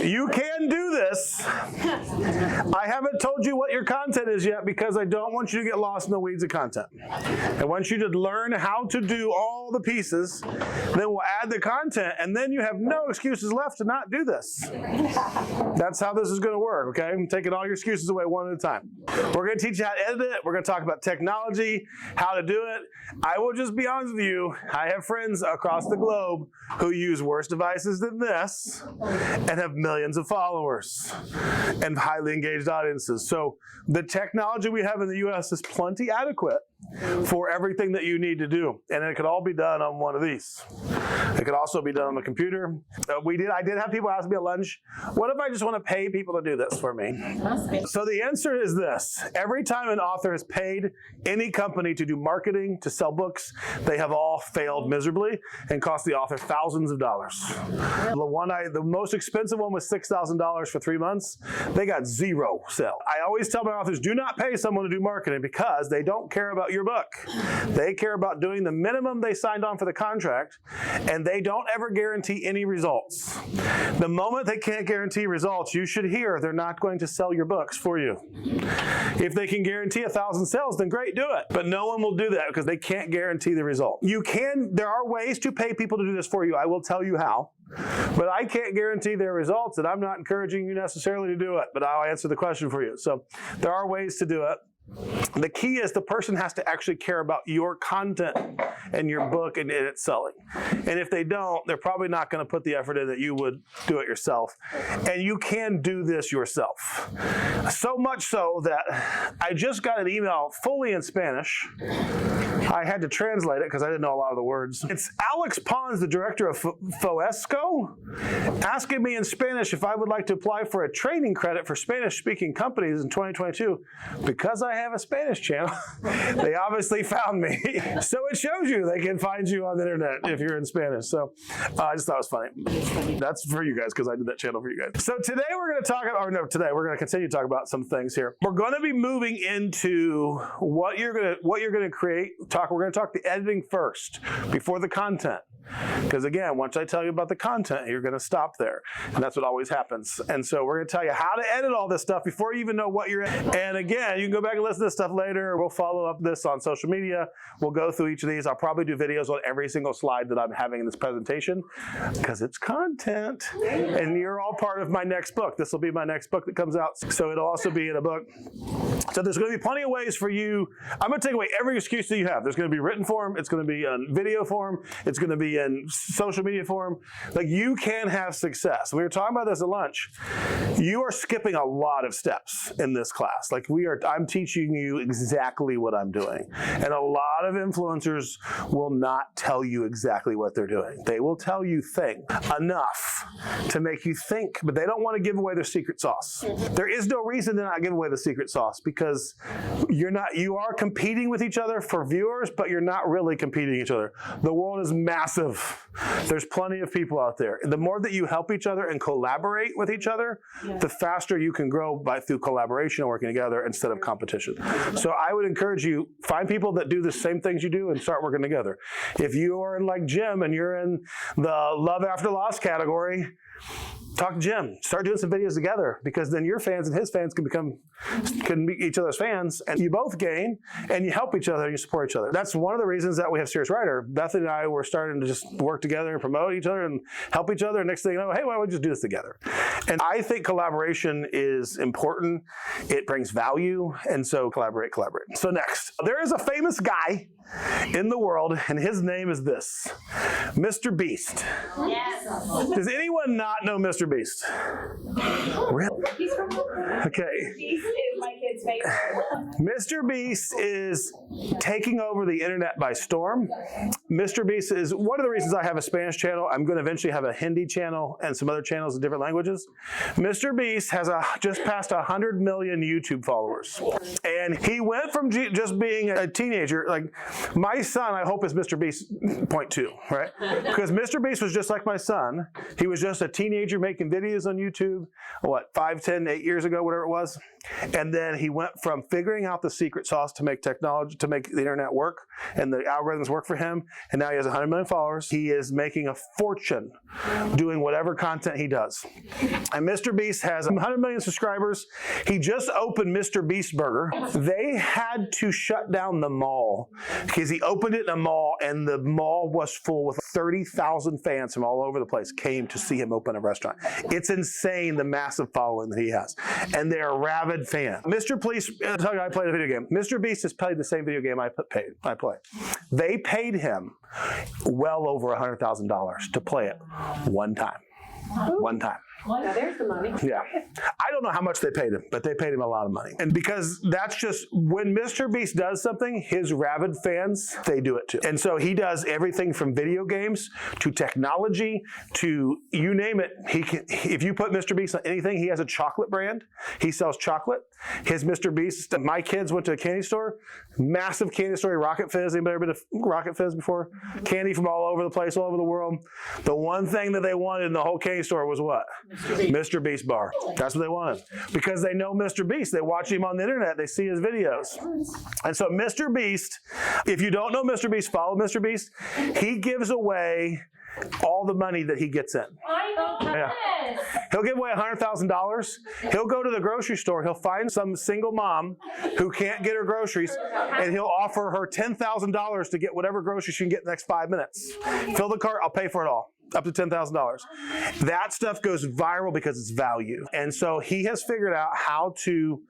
You can do this. I haven't told you what your content is yet because I don't want you to get lost in the weeds of content. I want you to learn how to do all the pieces, then we'll add the content, and then you have no excuses left to not do this. That's how this is going to work, okay? I'm taking all your excuses away one at a time. We're going to teach you how to edit it. We're going to talk about technology, how to do it. I will just be honest with you. I have friends across the globe who use worse devices than this and have millions of followers and highly engaged audiences. So the technology we have in the U.S. is plenty adequate for everything that you need to do. And it could all be done on one of these. It could also be done on the computer. I did have people ask me at lunch, what if I just want to pay people to do this for me? So the answer is this. Every time an author has paid any company to do marketing, to sell books, they have all failed miserably and cost the author thousands of dollars. The most expensive one was $6,000 for 3 months. They got zero sale. I always tell my authors, do not pay someone to do marketing because they don't care about your book. They care about doing the minimum they signed on for the contract, and they don't ever guarantee any results. The moment they can't guarantee results, you should hear they're not going to sell your books for you. If they can guarantee 1,000 sales, then great, do it. But no one will do that because they can't guarantee the result. There are ways to pay people to do this for you. I will tell you how. But I can't guarantee their results, and I'm not encouraging you necessarily to do it, but I'll answer the question for you. So there are ways to do it. The key is the person has to actually care about your content and your book and its selling. And if they don't, they're probably not going to put the effort in that you would do it yourself. And you can do this yourself. So much so that I just got an email fully in Spanish. I had to translate it because I didn't know a lot of the words. It's Alex Pons, the director of Foesco, asking me in Spanish if I would like to apply for a training credit for Spanish-speaking companies in 2022. Because I have a Spanish channel, they obviously found me. So it shows you they can find you on the internet if you're in Spanish. So I just thought it was funny. That's for you guys because I did that channel for you guys. So today we're going to talk about, today we're going to continue to talk about some things here. We're going to be moving into what you're going to create. We're going to talk the editing first before the content. Because again, once I tell you about the content, you're going to stop there. And that's what always happens. And so we're going to tell you how to edit all this stuff before you even know what you're editing. And again, you can go back and listen to this stuff later. We'll follow up this on social media. We'll go through each of these. I'll probably do videos on every single slide that I'm having in this presentation because it's content. And you're all part of my next book. This will be my next book that comes out. So it'll also be in a book. So there's going to be plenty of ways for you. I'm going to take away every excuse that you have. There's going to be written form. It's going to be in video form. It's going to be in social media form. Like, you can have success. We were talking about this at lunch. You are skipping a lot of steps in this class. Like, I'm teaching you exactly what I'm doing. And a lot of influencers will not tell you exactly what they're doing. They will tell you enough to make you think, but they don't want to give away their secret sauce. There is no reason to not give away the secret sauce because you are competing with each other for viewers, but you're not really competing with each other. The world is massive. There's plenty of people out there. The more that you help each other and collaborate with each other, the faster you can grow through collaboration and working together instead of competition. So I would encourage you, find people that do the same things you do and start working together. If you are in like Jim and you're in the love after loss category, talk to Jim. Start doing some videos together because then your fans and his fans can meet each other's fans and you both gain and you help each other and you support each other. That's one of the reasons that we have Serious Writer. Bethany and I were starting to just work together and promote each other and help each other. And next thing you know, hey, why don't we just do this together? And I think collaboration is important. It brings value. And so collaborate. So next, there is a famous guy in the world, and his name is this, Mr. Beast. Yes. Does anyone not know Mr. Beast? Really? Okay. Beast is my kid's favorite. Mr. Beast is taking over the internet by storm. Mr. Beast is one of the reasons I have a Spanish channel. I'm going to eventually have a Hindi channel and some other channels in different languages. Mr. Beast has just passed 100 million YouTube followers. And he went from just being a teenager, like My son, I hope, is Mr. Beast point 2, right? Because Mr. Beast was just like my son. He was just a teenager making videos on YouTube, 5, 10, 8 years ago, whatever it was. And then he went from figuring out the secret sauce to make technology, to make the internet work and the algorithms work for him. And now he has 100 million followers. He is making a fortune doing whatever content he does. And Mr. Beast has 100 million subscribers. He just opened Mr. Beast Burger. They had to shut down the mall because he opened it in a mall and the mall was full with 30,000 fans from all over the place came to see him open a restaurant. It's insane, the massive following that he has. And they're rabid fans. Mr. Beast, I'll tell you, I played a video game. Mr. Beast has played the same video game I play. They paid him well over $100,000 to play it one time. One time. Now there's the money. Yeah. I don't know how much they paid him, but they paid him a lot of money. And because that's just, when Mr. Beast does something, his rabid fans, they do it too. And so he does everything from video games to technology to you name it. He can, if you put Mr. Beast on anything, he has a chocolate brand. He sells chocolate. His Mr. Beast, my kids went to a candy store, massive candy store, Rocket Fizz. Anybody ever been to Rocket Fizz before? Candy from all over the place, all over the world. The one thing that they wanted in the whole candy store was what? Mr. Beast bar. That's what they wanted. Because they know Mr. Beast. They watch him on the internet. They see his videos. And so Mr. Beast, if you don't know Mr. Beast, follow Mr. Beast. He gives away all the money that he gets in. I know. Yeah. He'll give away $100,000. He'll go to the grocery store. He'll find some single mom who can't get her groceries, and he'll offer her $10,000 to get whatever groceries she can get in the next 5 minutes. Fill the cart. I'll pay for it all. Up to $10,000. That stuff goes viral because it's value. And so he has figured out how to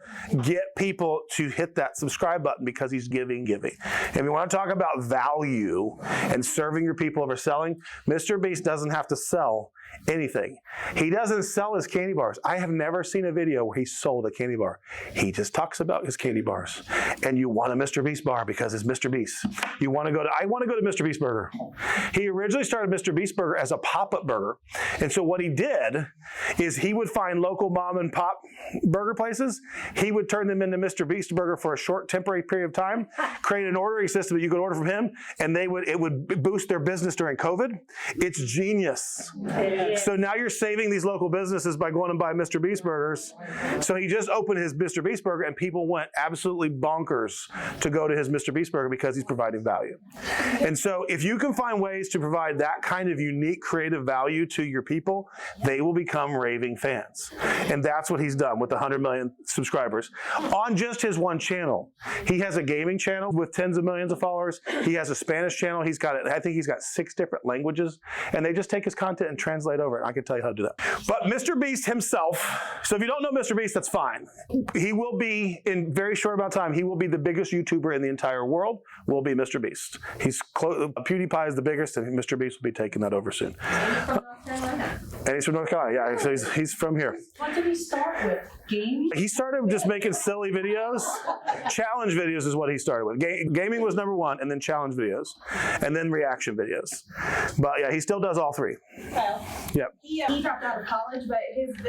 get people to hit that subscribe button because he's giving. And we want to talk about value and serving your people over selling. Mr. Beast doesn't have to sell anything. He doesn't sell his candy bars. I have never seen a video where he sold a candy bar. He just talks about his candy bars. And you want a Mr. Beast bar because it's Mr. Beast. I want to go to Mr. Beast Burger. He originally started Mr. Beast Burger as a pop-up burger. And so what he did is he would find local mom and pop burger places. He would turn them into Mr. Beast Burger for a short temporary period of time, create an ordering system that you could order from him, and it would boost their business during COVID. It's genius. So now you're saving these local businesses by going and buying Mr. Beast Burgers. So he just opened his Mr. Beast Burger and people went absolutely bonkers to go to his Mr. Beast Burger because he's providing value. And so if you can find ways to provide that kind of unique creative value to your people, they will become raving fans. And that's what he's done with 100 million subscribers on just his one channel. He has a gaming channel with tens of millions of followers. He has a Spanish channel. I think he's got 6 different languages, and they just take his content and translate over it. I can tell you how to do that. But Mr. Beast himself, so if you don't know Mr. Beast, that's fine. He will be, in very short amount of time, he will be the biggest YouTuber in the entire world, will be Mr. Beast. PewDiePie is the biggest, and Mr. Beast will be taking that over soon. And he's from North Carolina. Yeah, so he's from here. What did he start with? Gaming? He started just making silly videos. Challenge videos is what he started with. Gaming was number 1, and then challenge videos, and then reaction videos. But yeah, he still does all 3. Kyle. Yep. He dropped out of college, but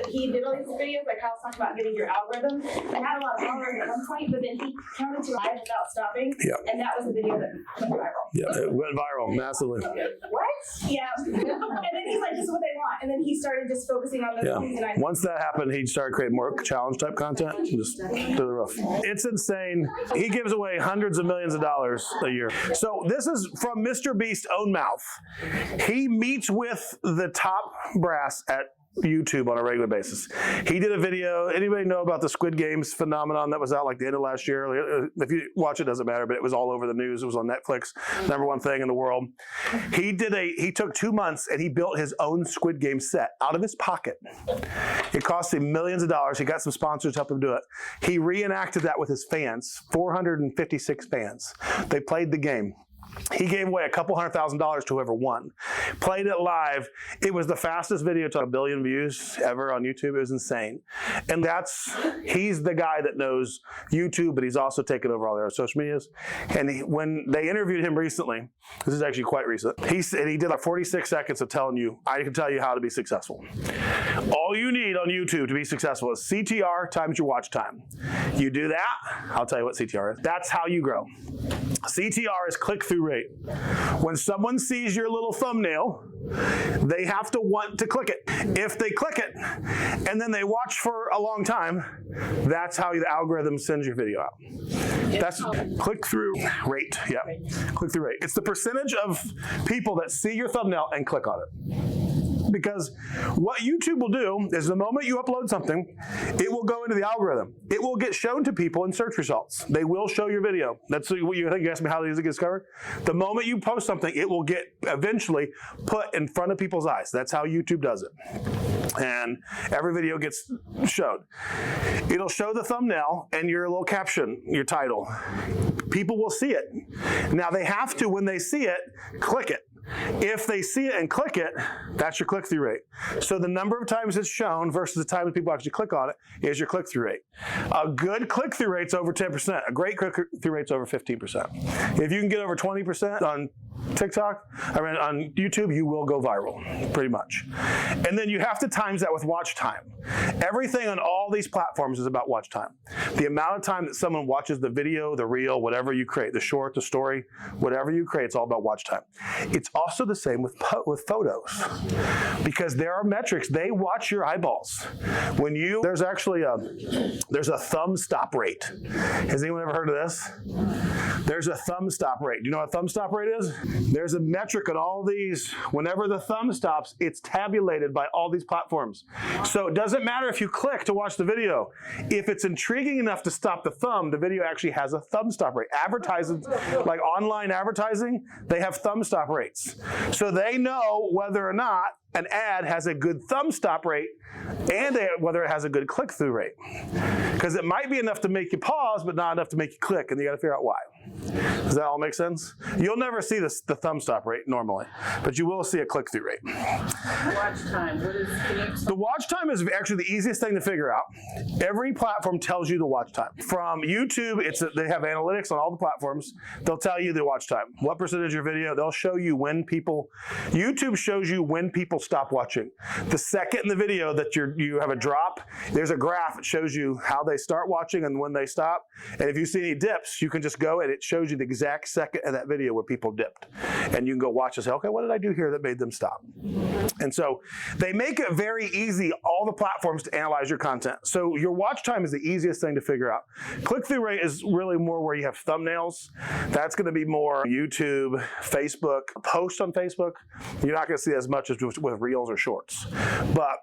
he did all these videos, like Kyle's talking about getting your algorithm. I had a lot of followers at one point, but then he counted to live without stopping, and that was the video that went viral. Yeah, it went viral massively. What? Yeah. And then he's like, this is what they want. And then he started just focusing on those things. And Once that happened, he started creating more challenge type content. Just to the roof. It's insane. He gives away hundreds of millions of dollars a year. So this is from Mr. Beast's own mouth. He meets with the top brass at YouTube on a regular basis. He did a video. Anybody know about the Squid Games phenomenon that was out like the end of last year? If you watch it, doesn't matter, but it was all over the news. It was on Netflix, #1 thing in the world. He took 2 months and he built his own Squid Game set out of his pocket. It cost him millions of dollars. He got some sponsors to help him do it. He reenacted that with his fans, 456 fans. They played the game. He gave away a couple $100,000 to whoever won. Played it live. It was the fastest video to 1 billion views ever on YouTube. It was insane. And he's the guy that knows YouTube, but he's also taken over all their social medias. And when they interviewed him recently, this is actually quite recent, he said he did like 46 seconds of telling you, I can tell you how to be successful. All you need on YouTube to be successful is CTR times your watch time. You do that, I'll tell you what CTR is. That's how you grow. CTR is click-through rate. When someone sees your little thumbnail, they have to want to click it. If they click it and then they watch for a long time, that's how the algorithm sends your video out. That's click-through rate. Yeah, click-through rate. It's the percentage of people that see your thumbnail and click on it. Because what YouTube will do is the moment you upload something, it will go into the algorithm. It will get shown to people in search results. They will show your video. That's what you think. You asked me how does it get discovered? The moment you post something, it will get eventually put in front of people's eyes. That's how YouTube does it. And every video gets shown. It'll show the thumbnail and your little caption, your title. People will see it. Now they have to, when they see it, click it. If they see it and click it, that's your click-through rate. So the number of times it's shown versus the time that people actually click on it is your click-through rate. A good click-through rate's over 10%. A great click-through rate's over 15%. If you can get over 20% on TikTok, on YouTube, you will go viral, pretty much. And then you have to times that with watch time. Everything on all these platforms is about watch time. The amount of time that someone watches the video, the reel, whatever you create, the short, the story, whatever you create, it's all about watch time. It's also the same with photos, because there are metrics. They watch your eyeballs. There's actually there's a thumb stop rate. Has anyone ever heard of this? There's a thumb stop rate. Do you know what a thumb stop rate is? There's a metric on all these. Whenever the thumb stops, it's tabulated by all these platforms. So it doesn't matter if you click to watch the video. If it's intriguing enough to stop the thumb, the video actually has a thumb stop rate. Advertising, like online advertising, they have thumb stop rates. So they know whether or not an ad has a good thumb stop rate and whether it has a good click-through rate. Because it might be enough to make you pause, but not enough to make you click, and you got to figure out why. Does that all make sense? You'll never see the thumb stop rate normally, but you will see a click-through rate. Watch time. The watch time is actually the easiest thing to figure out. Every platform tells you the watch time. From YouTube, they have analytics on all the platforms. They'll tell you the watch time. What percentage of your video? They'll show you when YouTube shows you when people stop watching. The second in the video that you have a drop, there's a graph that shows you how they start watching and when they stop. And if you see any dips, you can just go and it shows you the exact second of that video where people dipped. And you can go watch and say, okay, what did I do here that made them stop? And so they make it very easy, all the platforms, to analyze your content. So your watch time is the easiest thing to figure out. Click-through rate is really more where you have thumbnails. That's going to be more YouTube, Facebook, posts on Facebook. You're not going to see as much as with reels or shorts. But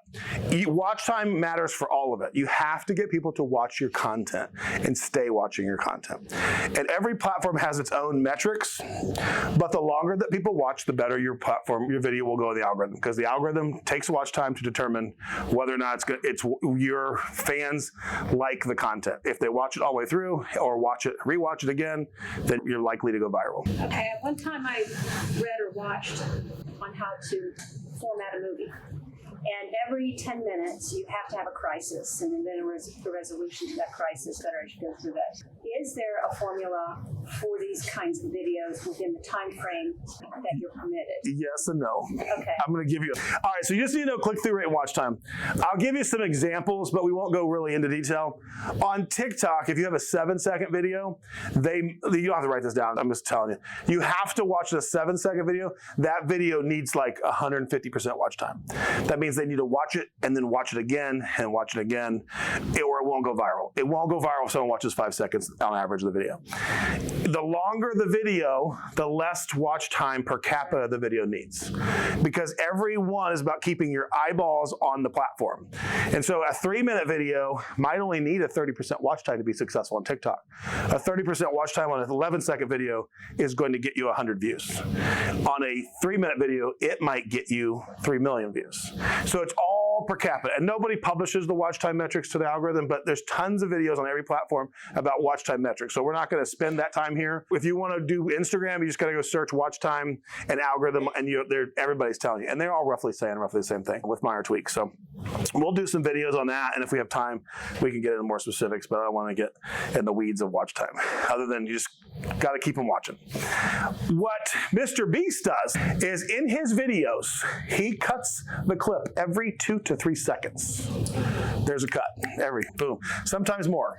watch time matters for all of it. You have to get people to watch your content and stay watching your content. And every platform has its own metrics, but the longer that people watch, the better your video will go in the algorithm, because the algorithm takes watch time to determine whether or not it's your fans like the content. If they watch it all the way through or rewatch it again, then you're likely to go viral. Okay, at one time I read or watched on how to format a movie. And every 10 minutes, you have to have a crisis, and then a resolution to that crisis as you go through that. Is there a formula for these kinds of videos within the time frame that you're permitted? Yes and no. Okay. I'm going to give you. All right, so you just need to know click-through rate and watch time. I'll give you some examples, but we won't go really into detail. On TikTok, if you have a 7-second video, you don't have to write this down. I'm just telling you. You have to watch the 7-second video. That video needs like 150% watch time. That means they need to watch it and then watch it again and watch it again, or it won't go viral. It won't go viral if someone watches 5 seconds on average of the video. The longer the video, the less watch time per capita the video needs, because every one is about keeping your eyeballs on the platform. And so a 3-minute video might only need a 30% watch time to be successful on TikTok. A 30% watch time on an 11-second video is going to get you 100 views. On a 3-minute video, it might get you 3 million views. So it's all per capita, and nobody publishes the watch time metrics to the algorithm, but there's tons of videos on every platform about watch time metrics. So we're not going to spend that time here. If you want to do Instagram, you just got to go search watch time and algorithm, and everybody's telling you, and they're all roughly saying roughly the same thing with minor tweaks. So we'll do some videos on that, and if we have time, we can get into more specifics, but I don't want to get in the weeds of watch time, other than you just got to keep them watching. What Mr. Beast does is in his videos, he cuts the clip every 2 to 3 seconds. There's a cut. Boom. Sometimes more.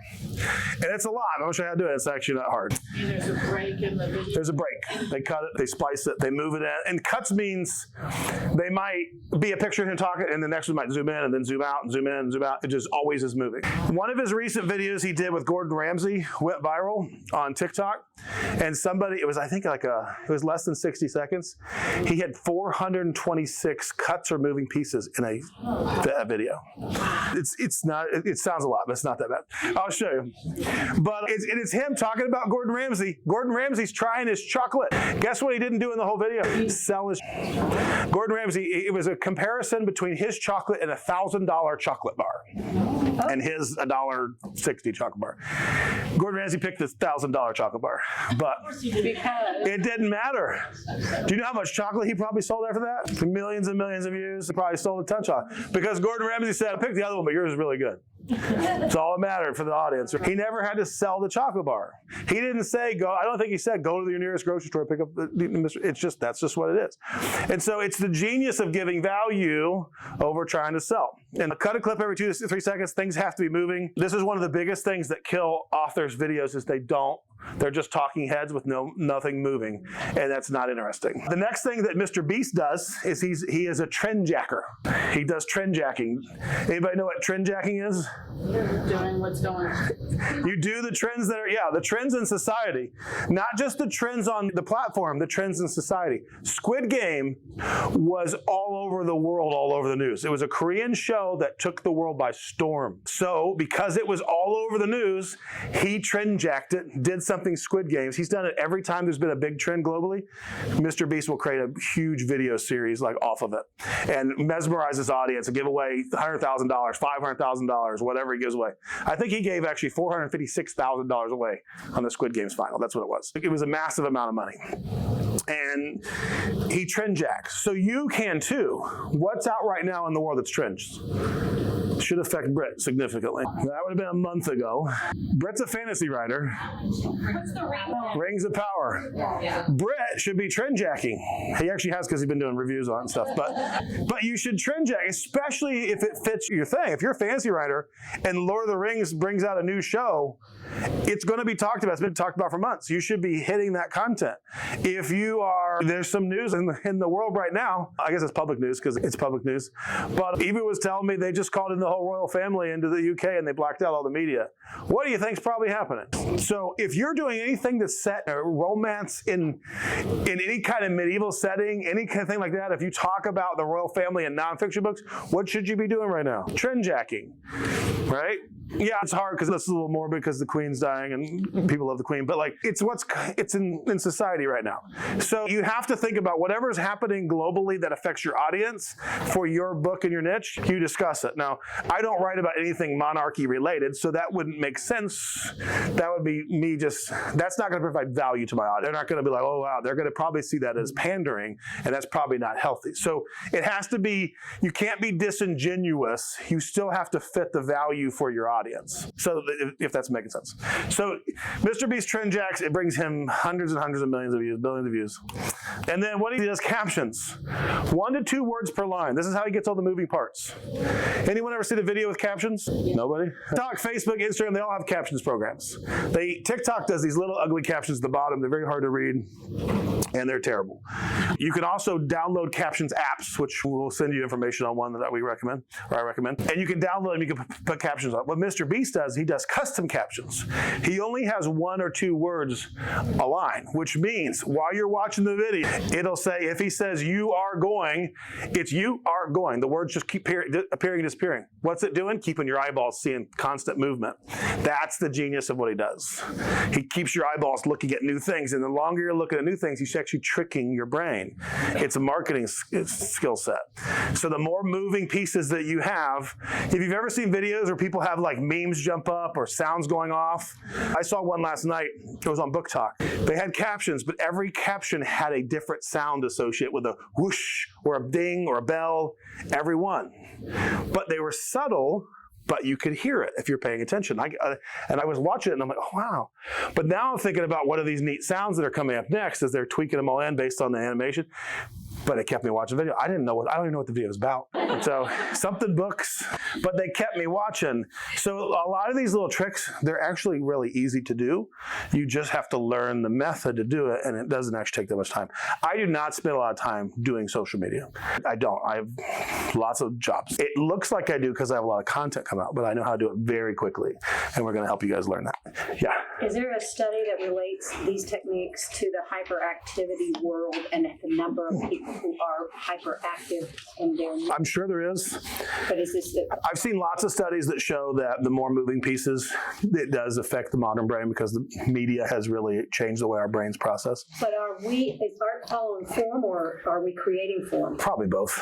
And it's a lot. I wish I had to do it. It's actually not hard. And there's a break in the video. There's a break. They cut it, they splice it, they move it in. And cuts means they might be a picture of him talking, and the next one might zoom in and then zoom out and zoom in and zoom out. It just always is moving. One of his recent videos he did with Gordon Ramsay went viral on TikTok. And somebody, it was it was less than 60 seconds. He had 426 cuts or moving pieces in a video. It sounds a lot, but it's not that bad. I'll show you. But it's him talking about Gordon Ramsay. Gordon Ramsay's trying his chocolate. Guess what he didn't do in the whole video? Sell his. Gordon Ramsay, it was a comparison between his chocolate and $1,000 chocolate bar. And his $1.60 chocolate bar. Gordon Ramsay picked this $1,000 chocolate bar, but it didn't matter. Do you know how much chocolate he probably sold after that? Millions and millions of views. He probably sold a ton of chocolate because Gordon Ramsay said, "I picked the other one, but yours is really good." That's all that mattered for the audience. He never had to sell the chocolate bar. He didn't say go. I don't think he said go to your nearest grocery store, pick up it's just that's just what it is. And so it's the genius of giving value over trying to sell. And cut a clip every 2 to 3 seconds. Things have to be moving. This is one of the biggest things that kill authors' videos is they're just talking heads with nothing moving, and that's not interesting. The next thing that Mr. Beast does is he is a trend jacker. He does trend jacking. Anybody know what trend jacking is? Doing what's going on. You do the trends the trends in society, not just the trends on the platform, the trends in society. Squid Game was all over the world, all over the news. It was a Korean show that took the world by storm. So because it was all over the news, he trend jacked it, did something Squid Games. He's done it every time there's been a big trend globally. Mr. Beast will create a huge video series off of it and mesmerize his audience and give away $100,000, $500,000, whatever he gives away. I think he gave actually $456,000 away on the Squid Games final. That's what it was. It was a massive amount of money. And he trend jacks. So you can too. What's out right now in the world that's trends? Should affect Britt significantly. That would have been a month ago. Britt's a fantasy writer. What's the ring? Rings of Power. Yeah. Britt should be trend jacking. He actually has because he's been doing reviews on it and stuff. But you should trend jack, especially if it fits your thing. If you're a fantasy writer and Lord of the Rings brings out a new show, it's going to be talked about. It's been talked about for months. You should be hitting that content. If you are, there's some news in the world right now. I guess it's public news because it's public news. But Eva was telling me they just called in the whole royal family into the UK and they blacked out all the media. What do you think's probably happening? So if you're doing anything that's set a romance in any kind of medieval setting, any kind of thing like that, if you talk about the royal family in nonfiction books, what should you be doing right now? Trend jacking, right? Yeah, it's hard because this is a little morbid because the queen's dying and people love the queen, but it's in society right now. So you have to think about whatever's happening globally that affects your audience for your book and your niche, you discuss it. Now, I don't write about anything monarchy related, so that wouldn't make sense. That would be me that's not going to provide value to my audience. They're not going to be like, oh wow, they're going to probably see that as pandering, and that's probably not healthy. So it has to be, you can't be disingenuous. You still have to fit the value for your audience. So if that's making sense. So Mr. Beast trend jacks, it brings him hundreds and hundreds of millions of views, billions of views. And then what he does, captions. 1 to 2 words per line. This is how he gets all the moving parts. Anyone ever seen a video with captions? Nobody? TikTok, Facebook, Instagram, they all have captions programs. TikTok does these little ugly captions at the bottom. They're very hard to read and they're terrible. You can also download captions apps, which we'll send you information on one that I recommend. And you can download them, you can put captions on. What Mr. Beast does, he does custom captions. He only has 1 or 2 words a line, which means while you're watching the video, it'll say, if he says you are going, it's you are going. The words just keep appearing and disappearing. What's it doing? Keeping your eyeballs seeing constant movement. That's the genius of what he does. He keeps your eyeballs looking at new things, and the longer you're looking at new things, he's actually tricking your brain. It's a marketing skill set. So the more moving pieces that you have, if you've ever seen videos where people have memes jump up or sounds going off, I saw one last night. It was on Book Talk. They had captions, but every caption had a different sound associated with a whoosh or a ding or a bell, every one. But they were subtle, but you could hear it if you're paying attention. And I was watching it and I'm like, oh, wow. But now I'm thinking about what are these neat sounds that are coming up next as they're tweaking them all in based on the animation. but it kept me watching video. I don't even know what the video was about. So something books, but they kept me watching. So a lot of these little tricks, they're actually really easy to do. You just have to learn the method to do it, and it doesn't actually take that much time. I do not spend a lot of time doing social media. I don't. I have lots of jobs. It looks like I do because I have a lot of content come out, but I know how to do it very quickly, and we're going to help you guys learn that. Yeah. Is there a study that relates these techniques to the hyperactivity world and the number of people who are hyperactive in their life? I'm sure there is. But is this I've seen lots of studies that show that the more moving pieces, it does affect the modern brain because the media has really changed the way our brains process. But is art following form, or are we creating form? Probably both.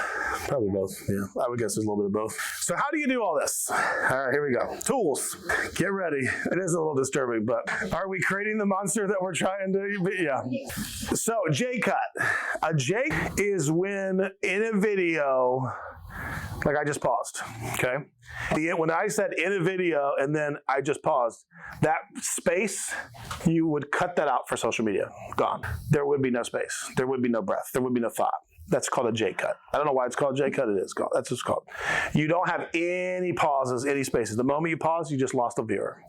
Probably both. Yeah. I would guess there's a little bit of both. So how do you do all this? All right, here we go. Tools. Get ready. It is a little disturbing, but are we creating the monster that we're trying to? Yeah. So J-cut. A J is when in a video, like I just paused, okay? When I said in a video and then I just paused, that space, you would cut that out for social media. Gone. There would be no space. There would be no breath. There would be no thought. That's called a J-cut. I don't know why it's called J-cut. It is called. That's what it's called. You don't have any pauses, any spaces. The moment you pause, you just lost a viewer.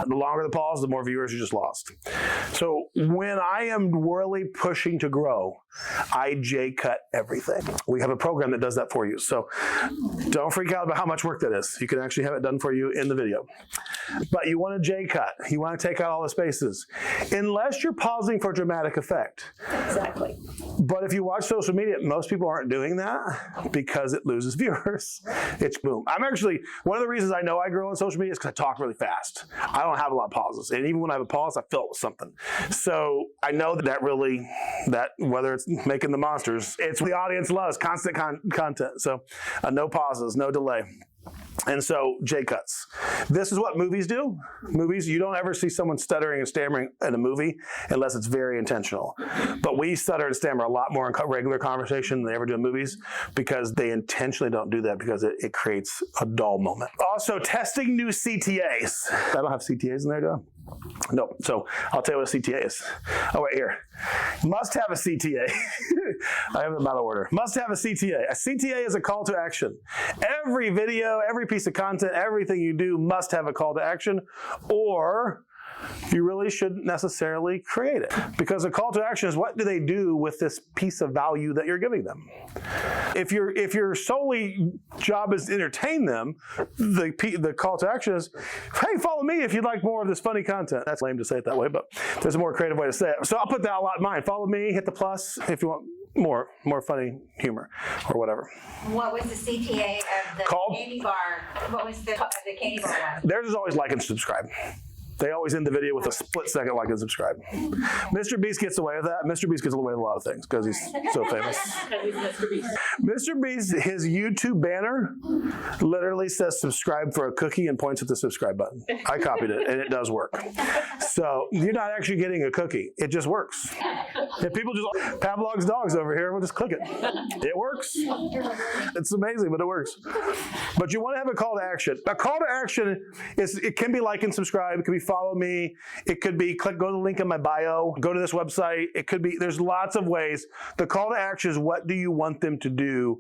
The longer the pause, the more viewers you just lost. So when I am really pushing to grow, I J-cut everything. We have a program that does that for you. So don't freak out about how much work that is. You can actually have it done for you in the video. But you want to J-cut. You want to take out all the spaces. Unless you're pausing for dramatic effect. Exactly. But if you watch social media, most people aren't doing that because it loses viewers. It's boom. I'm actually, one of the reasons I know I grow on social media is because I talk really fast. I don't have a lot of pauses. And even when I have a pause, I fill it with something. So I know that whether it's making the monsters, it's what the audience loves, constant content. So no pauses, no delay. And so J-cuts. This is what movies do. Movies, you don't ever see someone stuttering and stammering in a movie unless it's very intentional. But we stutter and stammer a lot more in regular conversation than they ever do in movies because they intentionally don't do that because it creates a dull moment. Also, testing new CTAs. I don't have CTAs in there, do I? Nope. So I'll tell you what a CTA is. Oh, wait, here. Must have a CTA. I have them out of order. Must have a CTA. A CTA is a call to action. Every video, every piece of content, everything you do must have a call to action, or you really shouldn't necessarily create it. Because a call to action is what do they do with this piece of value that you're giving them. If your solely job is to entertain them, the call to action is, hey, follow me if you'd like more of this funny content. That's lame to say it that way, but there's a more creative way to say it. So I'll put that a lot in mind. Follow me, hit the plus if you want more funny humor or whatever. What was the CTA of the candy bar? What was the candy bar one? Theirs is always like and subscribe. They always end the video with a split-second like and subscribe. Mr. Beast gets away with that. Mr. Beast gets away with a lot of things because he's so famous. Mr. Beast, his YouTube banner literally says subscribe for a cookie and points at the subscribe button. I copied it, and it does work. So you're not actually getting a cookie. It just works. If people just, Pavlov's dogs over here, we'll just click it. It works. It's amazing, but it works. But you want to have a call to action. A call to action it can be like and subscribe. It could be follow me. It could be go to the link in my bio, go to this website. It could be, there's lots of ways. The call to action is what do you want them to do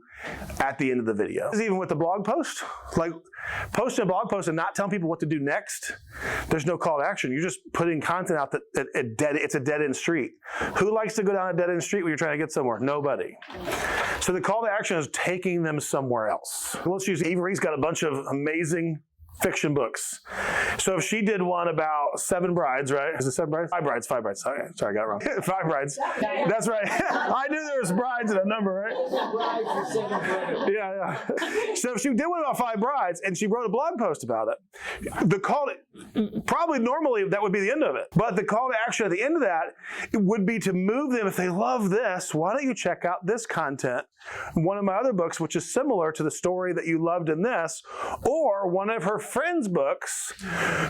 at the end of the video. Even with the blog post, like posting a blog post and not telling people what to do next, there's no call to action. You're just putting content out that it's a dead end street. Who likes to go down a dead end street when you're trying to get somewhere? Nobody. So the call to action is taking them somewhere else. Let's use Avery's got a bunch of amazing fiction books. So if she did one about 7 brides, right? Is it 7 brides? 5 brides, 5 brides. Sorry, I got it wrong. 5 brides. That's right. I knew there was brides in a number, right? Yeah. So if she did one about 5 brides and she wrote a blog post about it, the call to, probably normally that would be the end of it. But the call to action at the end of that would be to move them, if they love this, why don't you check out this content? One of my other books, which is similar to the story that you loved in this, or one of her friends' books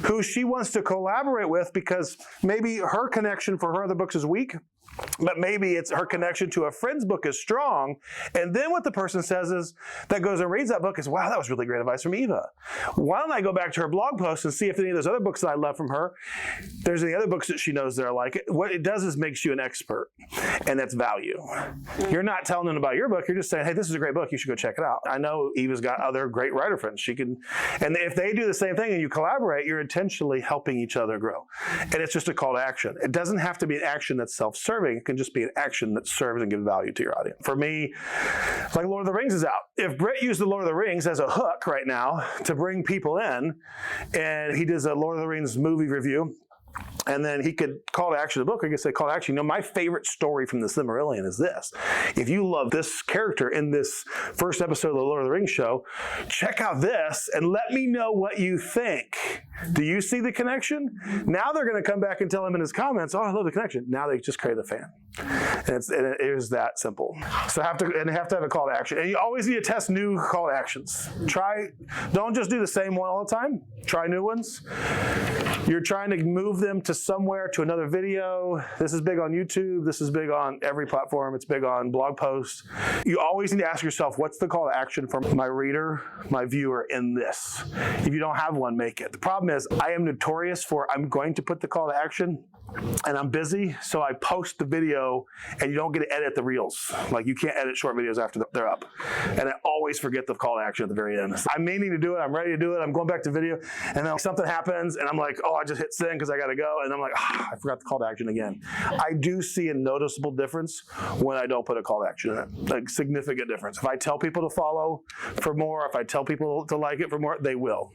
who she wants to collaborate with because maybe her connection for her other books is weak. but maybe it's her connection to a friend's book is strong. And then what the person says is, that goes and reads that book is, wow, that was really great advice from Eva. Why don't I go back to her blog post and see if any of those other books that I love from her, there's any other books that she knows that are like it. What it does is makes you an expert, and that's value. You're not telling them about your book. You're just saying, hey, this is a great book. You should go check it out. I know Eva's got other great writer friends. She can, and if they do the same thing and you collaborate, you're intentionally helping each other grow. And it's just a call to action. It doesn't have to be an action that's self-serving. It can just be an action that serves and gives value to your audience. For me, like Lord of the Rings is out. If Brett used the Lord of the Rings as a hook right now to bring people in, and he does a Lord of the Rings movie review, and then he could call to action the book. I could say call to action. You know, my favorite story from the Silmarillion is this. If you love this character in this first episode of the Lord of the Rings show, check out this and let me know what you think. Do you see the connection? Now they're going to come back and tell him in his comments, oh, I love the connection. Now they just create a fan. And it is that simple. So have to have a call to action. And you always need to test new call to actions. Don't just do the same one all the time. Try new ones. You're trying to move them to somewhere, to another video. This is big on YouTube. This is big on every platform. It's big on blog posts. You always need to ask yourself, what's the call to action for my reader, my viewer in this? If you don't have one, make it. The problem is I am notorious for I'm going to put the call to action and I'm busy, so I post the video and you don't get to edit the reels. Like you can't edit short videos after they're up. And I always forget the call to action at the very end. I'm meaning to do it, I'm ready to do it, I'm going back to video, and then something happens and I'm like, oh, I just hit send because I gotta go, and I'm like, I forgot the call to action again. I do see a noticeable difference when I don't put a call to action in it. Like significant difference. If I tell people to follow for more, if I tell people to like it for more, they will.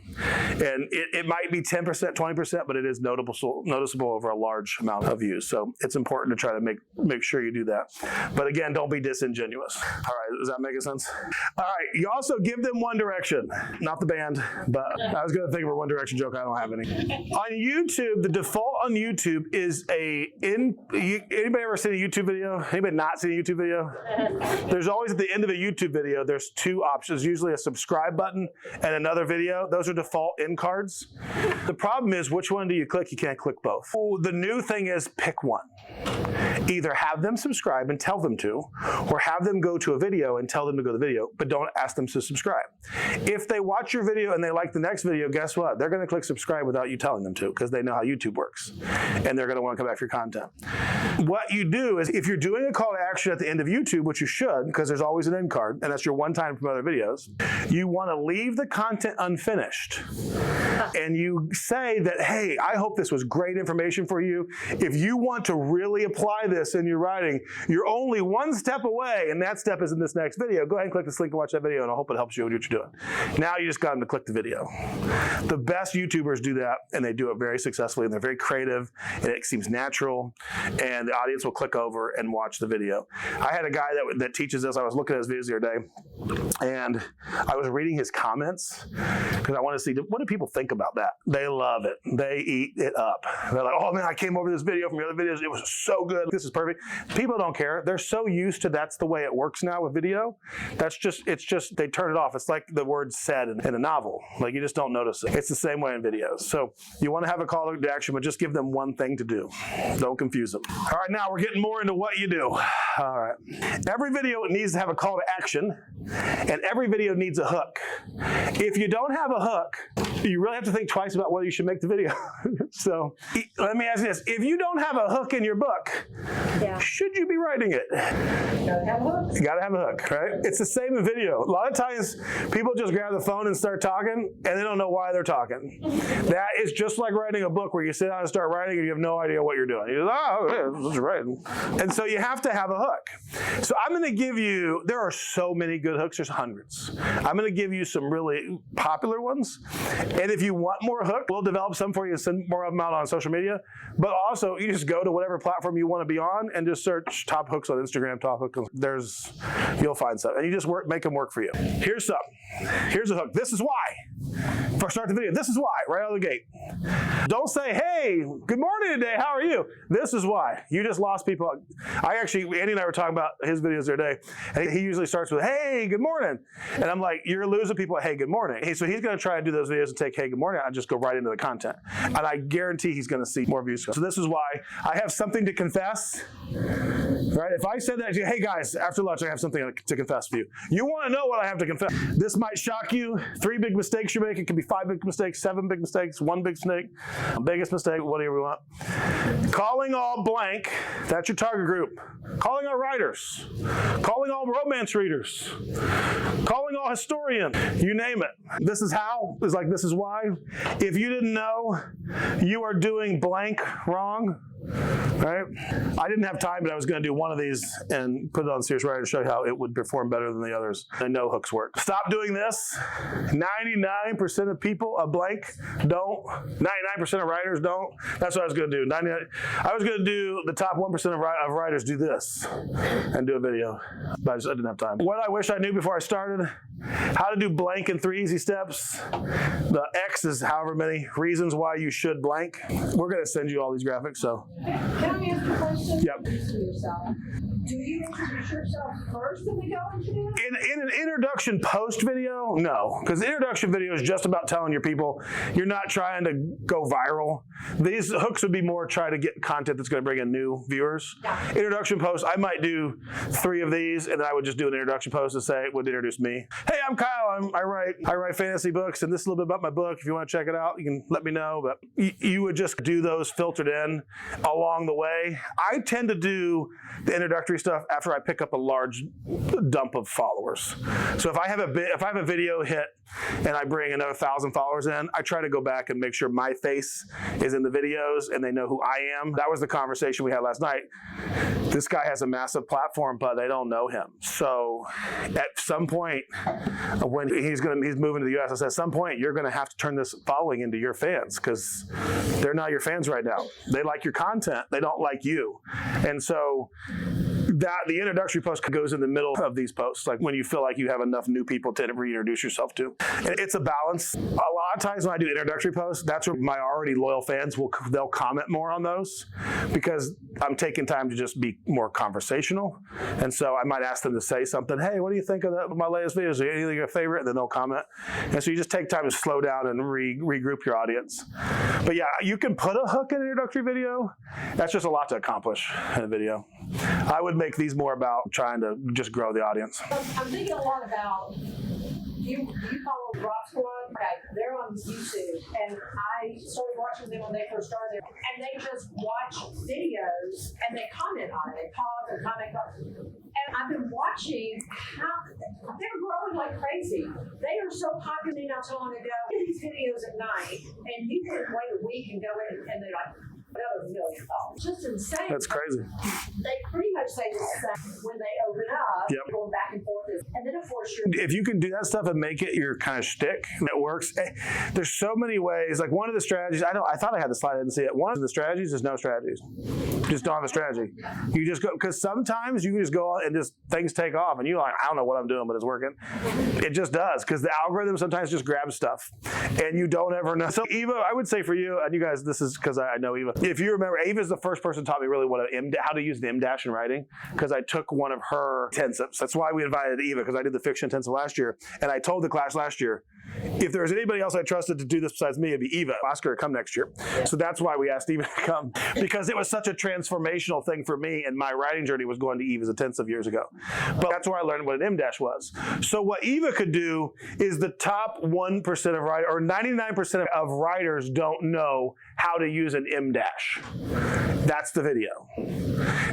And it might be 10%, 20%, but it is noticeable over a large amount of views. So it's important to try to make sure you do that. But again, don't be disingenuous. All right, is that making sense? All right, you also give them One Direction. Not the band, but I was going to think of a One Direction joke. I don't have any. On YouTube, the default on YouTube is anybody ever seen a YouTube video? Anybody not seen a YouTube video? There's always at the end of a YouTube video, there's two options, usually a subscribe button and another video. Those are default end cards. The problem is, which one do you click? You can't click both. The new thing is pick one. Either have them subscribe and tell them to, or have them go to a video and tell them to go to the video, but don't ask them to subscribe. If they watch your video and they like the next video, guess what? They're going to click subscribe without you telling them to, because they know how YouTube works. And they're going to want to come back for your content. What you do is, if you're doing a call to action at the end of YouTube, which you should, because there's always an end card, and that's your one time from other videos, you want to leave the content unfinished. And you say that, hey, I hope this was great information for you. If you want to really apply this in your writing, you're only one step away, and that step is in this next video. Go ahead and click this link and watch that video, and I hope it helps you with what you're doing. Now you just got them to click the video. The best YouTubers do that, and they do it very successfully, and they're very creative, and it seems natural, and the audience will click over and watch the video. I had a guy that teaches this. I was looking at his videos the other day, and I was reading his comments because I want to see, what do people think about that? They love it. They eat it up. They're like, oh man, I came over this video from the other videos. It was so good. This is perfect. People don't care. They're so used to that's the way it works now with video. It's just they turn it off. It's like the word said in a novel. Like you just don't notice it. It's the same way in videos. So you want to have a call to action, but just give them one thing to do. Don't confuse them. All right, now we're getting more into what you do. All right. Every video needs to have a call to action, and every video needs a hook. If you don't have a hook, you really have to think twice about whether you should make the video. So let me ask you this. If you don't have a hook in your book, should you be writing it? Gotta have a hook. You gotta have a hook, right? It's the same in video. A lot of times people just grab the phone and start talking, and they don't know why they're talking. That is just like writing a book where you sit down and start writing and you have no idea what you're doing. You just, this is writing. And so you have to have a hook. So I'm gonna give you, there are so many good hooks, there's hundreds. I'm gonna give you some really popular ones. And if you want more hook, we'll develop some for you and send more of them out on social media. But also, you just go to whatever platform you want to be on and just search top hooks on Instagram, top hooks. You'll find some. And you just make them work for you. Here's some. Here's a hook. This is why. First, start the video. This is why, right out of the gate. Don't say, hey, good morning today. How are you? This is why. You just lost people. Andy and I were talking about his videos the other day, and he usually starts with, hey, good morning. And I'm like, you're losing people at hey, good morning. So he's going to try to do those videos and take hey, good morning, and just go right into the content. And I guarantee he's going to see more views. So this is why I have something to confess. Right? If I said that to you, hey guys, after lunch I have something to confess to you. You want to know what I have to confess. This might shock you. 3 big mistakes you're making. It could be 5 big mistakes, 7 big mistakes, 1 big mistake, biggest mistake, whatever you want. Calling all blank, that's your target group. Calling all writers. Calling all romance readers. Calling all historians. You name it. This is how. It's like this is why. If you didn't know, you are doing blank wrong. Right? I didn't have time, but I was going to do one of these and put it on Serious Writer to show you how it would perform better than the others. I know hooks work. Stop doing this. 99% of people, a blank, don't. 99% of writers don't. That's what I was going to do. I was going to do the top 1% of writers do this and do a video, but I didn't have time. What I wish I knew before I started, how to do blank in 3 easy steps. The X is however many reasons why you should blank. We're going to send you all these graphics, so. Can I ask a question? Yep. Do you introduce yourself first and then go into it? In an introduction post video, no. Because the introduction video is just about telling your people you're not trying to go viral. These hooks would be more try to get content that's going to bring in new viewers. Yeah. Introduction post, I might do 3 of these, and then I would just do an introduction post and say it would introduce me. Hey, I'm Kyle. I write fantasy books, and this is a little bit about my book. If you want to check it out, you can let me know. But you would just do those filtered in along the way. I tend to do the introductory stuff after I pick up a large dump of followers. So if I have a video hit and I bring another 1,000 followers in, I try to go back and make sure my face is in the videos and they know who I am. That was the conversation we had last night. This guy has a massive platform, but they don't know him. So at some point, when he's moving to the U.S., I said, at some point you're going to have to turn this following into your fans because they're not your fans right now. They like your content. They don't like you. And so the introductory post goes in the middle of these posts, like when you feel like you have enough new people to reintroduce yourself to. And it's a balance. A lot of times when I do introductory posts, that's where my already loyal fans they'll comment more on those because I'm taking time to just be more conversational. And so I might ask them to say something. Hey, what do you think of my latest videos? Is there anything your favorite? And then they'll comment. And so you just take time to slow down and regroup your audience. But yeah, you can put a hook in an introductory video. That's just a lot to accomplish in a video. I would make these more about trying to just grow the audience. I'm thinking a lot about, do you follow Rock Squad? Okay, they're on YouTube, and I started watching them when they first started, and they just watch videos, and they comment on it. They pause and comment on it. And I've been watching how they're growing like crazy. They are so popular not so long ago. These videos at night, and you can wait a week and go in, and they're like, another $1 million. Just insane. That's crazy. They pretty much say the same when they open up, going back and forth. And then, of course, if you can do that stuff and make it your kind of shtick, that works. There's so many ways. Like one of the strategies, I thought I had the slide, I didn't see it. One of the strategies is no strategies. Just don't have a strategy. You just go, because sometimes you can just go and just things take off and you're like, I don't know what I'm doing, but it's working. It just does, because the algorithm sometimes just grabs stuff and you don't ever know. So Eva, I would say for you, and you guys, this is because I know Eva. If you remember, Eva's the first person who taught me really how to use the M-dash in writing, because I took one of her intensives. That's why we invited Eva, because I did the fiction intensive last year. And I told the class last year, if there was anybody else I trusted to do this besides me, it'd be Eva. Oscar would come next year. So that's why we asked Eva to come, because it was such a transformational thing for me, and my writing journey was going to Eva's intensive years ago. But that's where I learned what an M-dash was. So what Eva could do is the top 1% of writers, or 99% of writers don't know how to use an M-dash. That's the video.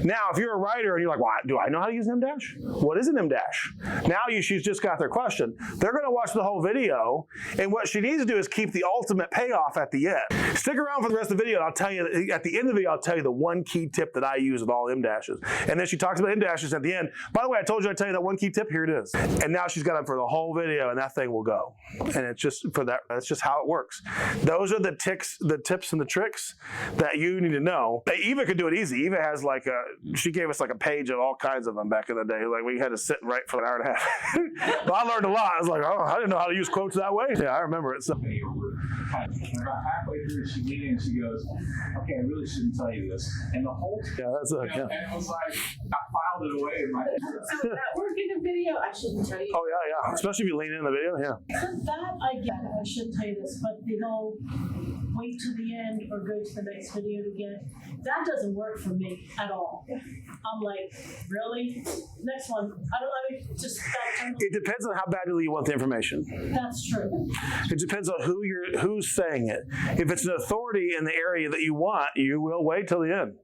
Now, if you're a writer and you're like, well, do I know how to use an M-dash? What is an M-dash? Now she's just got their question. They're going to watch the whole video, and what she needs to do is keep the ultimate payoff at the end. Stick around for the rest of the video, and I'll tell you, at the end of the video, I'll tell you the one key tip that I use with all M-dashes. And then she talks about M-dashes at the end. By the way, I told you I'd tell you that one key tip. Here it is. And now she's got them for the whole video, and that thing will go. And it's just for that. That's just how it works. Those are the tips and the tricks that you need to know. Eva could do it easy. Eva has she gave us like a page of all kinds of them back in the day. Like we had to sit and write for an hour and a half. But I learned a lot. I was like, oh, I didn't know how to use quotes that way. Yeah, I remember it. So. About halfway through, she leaned in and she goes, okay, I really shouldn't tell you this. And the whole time, yeah, that's and it was like, I filed it away in my So that word in a video, I shouldn't tell you. Oh yeah. Especially if you lean in the video, yeah. So that I get, I shouldn't tell you this, but the whole wait to the end or go to the next video to get, that doesn't work for me at all. I'm like, really? Next one. I mean, just stop. It depends on how badly you want the information. That's true. It depends on who's saying it. If it's an authority in the area that you want, you will wait till the end.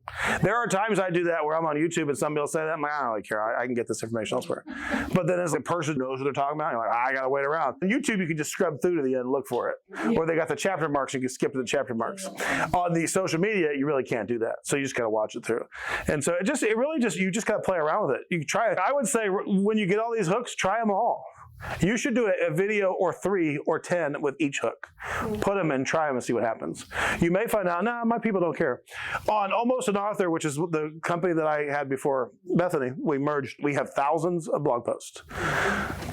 There are times I do that where I'm on YouTube and somebody will say that, I'm like, I don't really care. I can get this information elsewhere. But then as a person knows what they're talking about, you're like, I gotta wait around. On YouTube, you can just scrub through to the end and look for it. Or they got the chapter marks, you can skip to the chapter marks. On the social media, you really can't do that. So you just gotta watch it through. And so you just gotta play around with it. You try it. I would say when you get all these hooks, try them all. You should do a video or 3 or 10 with each hook. Put them and try them and see what happens. You may find out, nah, my people don't care. On Almost an Author, which is the company that I had before Bethany, we merged. We have thousands of blog posts.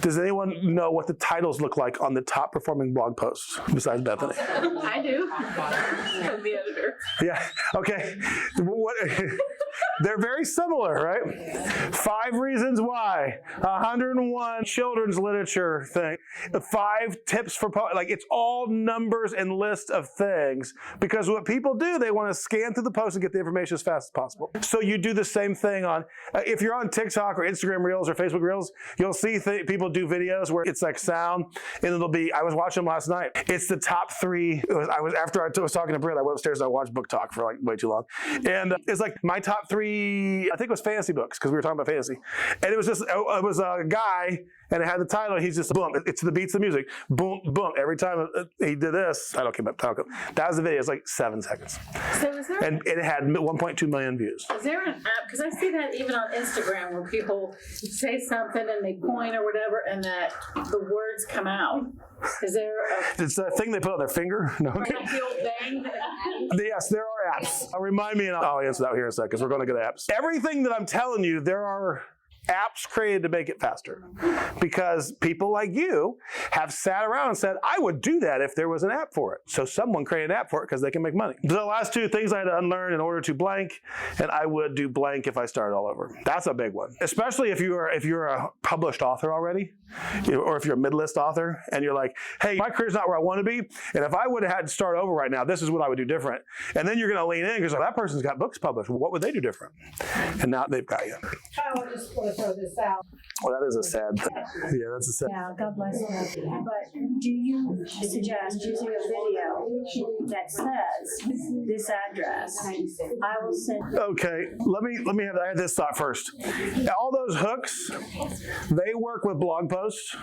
Does anyone know what the titles look like on the top performing blog posts besides Bethany? I do. I'm the editor. Yeah, okay. They're very similar, right? 5 reasons why, 101 children's literature thing, 5 tips for like it's all numbers and lists of things, because what people do, they want to scan through the post and get the information as fast as possible. So you do the same thing on, if you're on TikTok or Instagram Reels or Facebook Reels, you'll see people do videos where it's like sound, and it'll be, I was watching them last night. It's the top 3. After I was talking to Britt, I went upstairs and I watched Book Talk for like way too long. And it's like my top 3, I think it was fantasy books, because we were talking about fantasy. And it was a guy, and it had the title, he's just boom, it's the beats of music, boom, boom. Every time he did this, I don't care about talking. That was the video, it's like 7 seconds. So is there, and it had 1.2 million views. is there an app, because I see that even on Instagram where people say something and they point or whatever and that the words come out. Is there a... It's a thing they put on their finger. No. Like the old bang? Yes, there are apps. Remind me, and I'll answer that here in a second, because we're going to get apps. Everything that I'm telling you, there are apps created to make it faster, because people like you have sat around and said, I would do that if there was an app for it. So someone created an app for it because they can make money. The last 2 things I had to unlearn in order to blank, and I would do blank if I started all over. That's a big one, especially if you're a published author already, or if you're a mid-list author and you're like, hey, my career's not where I want to be, and if I would have had to start over right now, this is what I would do different. And then you're going to lean in because that person's got books published. Well, what would they do different? And now they've got you. I just want to throw this out. Well, that is a sad thing. Yeah, that's a sad. Yeah, God bless you. But do you suggest using a video that says this address? I will send. Okay, I had this thought first. All those hooks, they work with blog posts.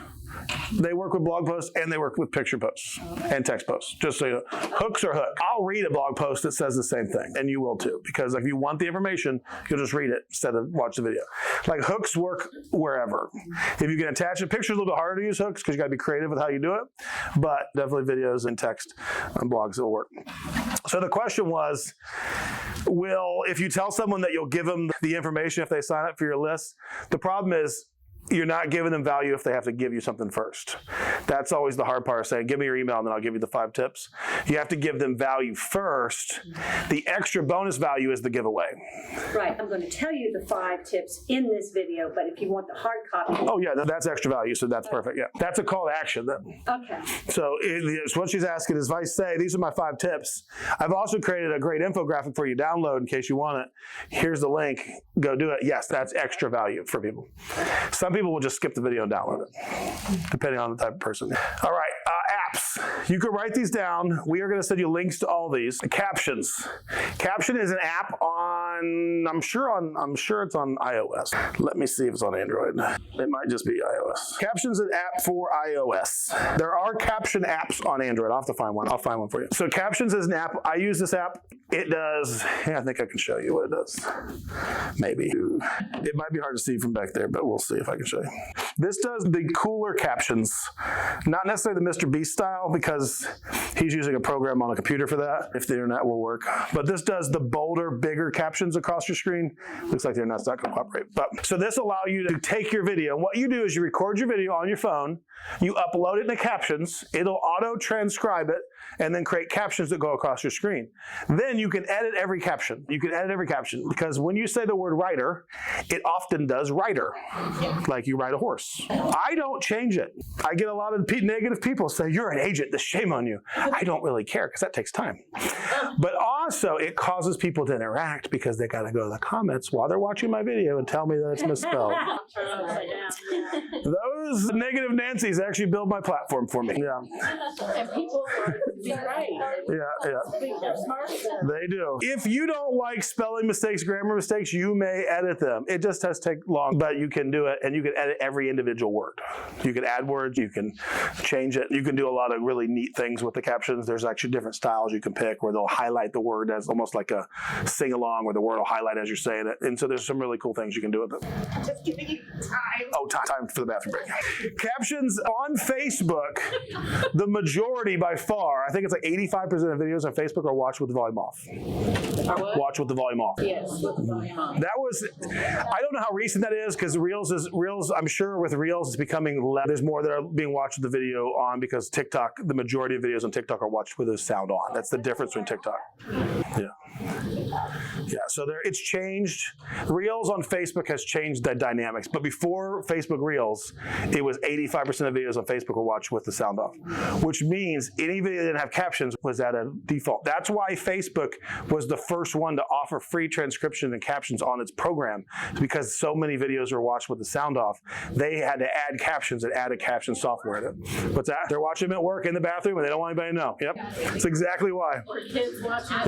They work with blog posts and they work with picture posts and text posts. Just so you know, hooks are hook. I'll read a blog post that says the same thing, and you will too, because if you want the information, you'll just read it instead of watch the video. Like hooks work wherever. If you can attach a picture, a little bit harder to use hooks because you got to be creative with how you do it, but definitely videos and text on blogs will work. So the question was, if you tell someone that you'll give them the information if they sign up for your list, the problem is you're not giving them value if they have to give you something first. That's always the hard part of saying, give me your email and then I'll give you the 5 tips. You have to give them value first. The extra bonus value is the giveaway. Right, I'm going to tell you the 5 tips in this video, but if you want the hard copy. Oh yeah, that's extra value, so that's perfect, yeah. That's a call to action then. Okay. So what she's asking is, if I say, these are my 5 tips, I've also created a great infographic for you to download in case you want it. Here's the link, go do it. Yes, that's extra value for people. Some people will just skip the video and download it, depending on the type of person. All right, apps. You can write these down. We are going to send you links to all these. Captions. Caption is an app on, I'm sure it's on iOS. Let me see if it's on Android. It might just be iOS. Caption's an app for iOS. There are caption apps on Android. I'll have to find one. I'll find one for you. So Captions is an app. I use this app. It does, I think I can show you what it does. Maybe. It might be hard to see from back there, but we'll see if I can show you. This does the cooler captions. Not necessarily the Mr. Beast style, because he's using a program on a computer for that, if the internet will work. But this does the bolder, bigger captions across your screen. Looks like the internet's not going to cooperate. But so this allows you to take your video. And what you do is you record your video on your phone, you upload it into Captions, it'll auto-transcribe it and then create captions that go across your screen. Then you can edit every caption. You can edit every caption because when you say the word rider, it often does rider, like you ride a horse. I don't change it. I get a lot of negative people say, you're an agent, the shame on you. I don't really care because that takes time. But also it causes people to interact because they got to go to the comments while they're watching my video and tell me that it's misspelled. Those negative Nancy's actually build my platform for me. Yeah. And people are right. Yeah. They're smart. They do. If you don't like spelling mistakes, grammar mistakes, you may edit them. It just does take long, but you can do it, and you can edit every individual word. You can add words, you can change it. You can do a lot of really neat things with the captions. There's actually different styles you can pick where they'll highlight the word as almost like a sing-along where the word will highlight as you're saying it. And so there's some really cool things you can do with it. Just giving you time. Oh, time for the bathroom break. Captions on Facebook, the majority by far, I think it's like 85% of videos on Facebook are watched with the volume off. Watch with the volume off. Yes, with the volume on. That was, I don't know how recent that is because Reels, I'm sure with Reels it's becoming less. There's more that are being watched with the video on because TikTok, the majority of videos on TikTok are watched with the sound on. That's the difference between TikTok. Yeah, so it's changed. Reels on Facebook has changed the dynamics. But before Facebook Reels, it was 85% of videos on Facebook were watched with the sound off, which means any video that didn't have captions was at a default. That's why Facebook was the first one to offer free transcription and captions on its program, because so many videos were watched with the sound off. They had to add captions and added caption software to it. What's that? They're watching them at work in the bathroom and they don't want anybody to know. Yep, that's exactly why. Or kids watching it.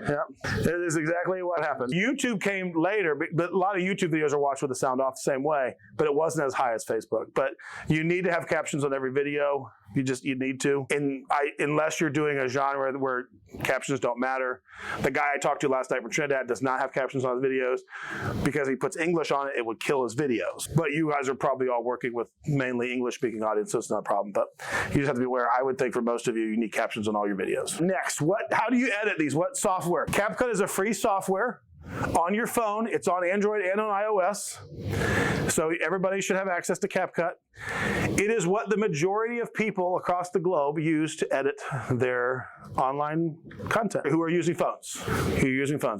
Yeah. It is exactly what happened. YouTube came later, but a lot of YouTube videos are watched with the sound off the same way, but it wasn't as high as Facebook. But you need to have captions on every video. You need to. Unless you're doing a genre where captions don't matter. The guy I talked to last night from Trinidad does not have captions on his videos because he puts English on it, it would kill his videos. But you guys are probably all working with mainly English-speaking audience, so it's not a problem. But you just have to be aware. I would think for most of you, you need captions on all your videos. Next, how do you edit these? What software? CapCut is a free software on your phone. It's on Android and on iOS. So everybody should have access to CapCut. It is what the majority of people across the globe use to edit their online content who are using phones.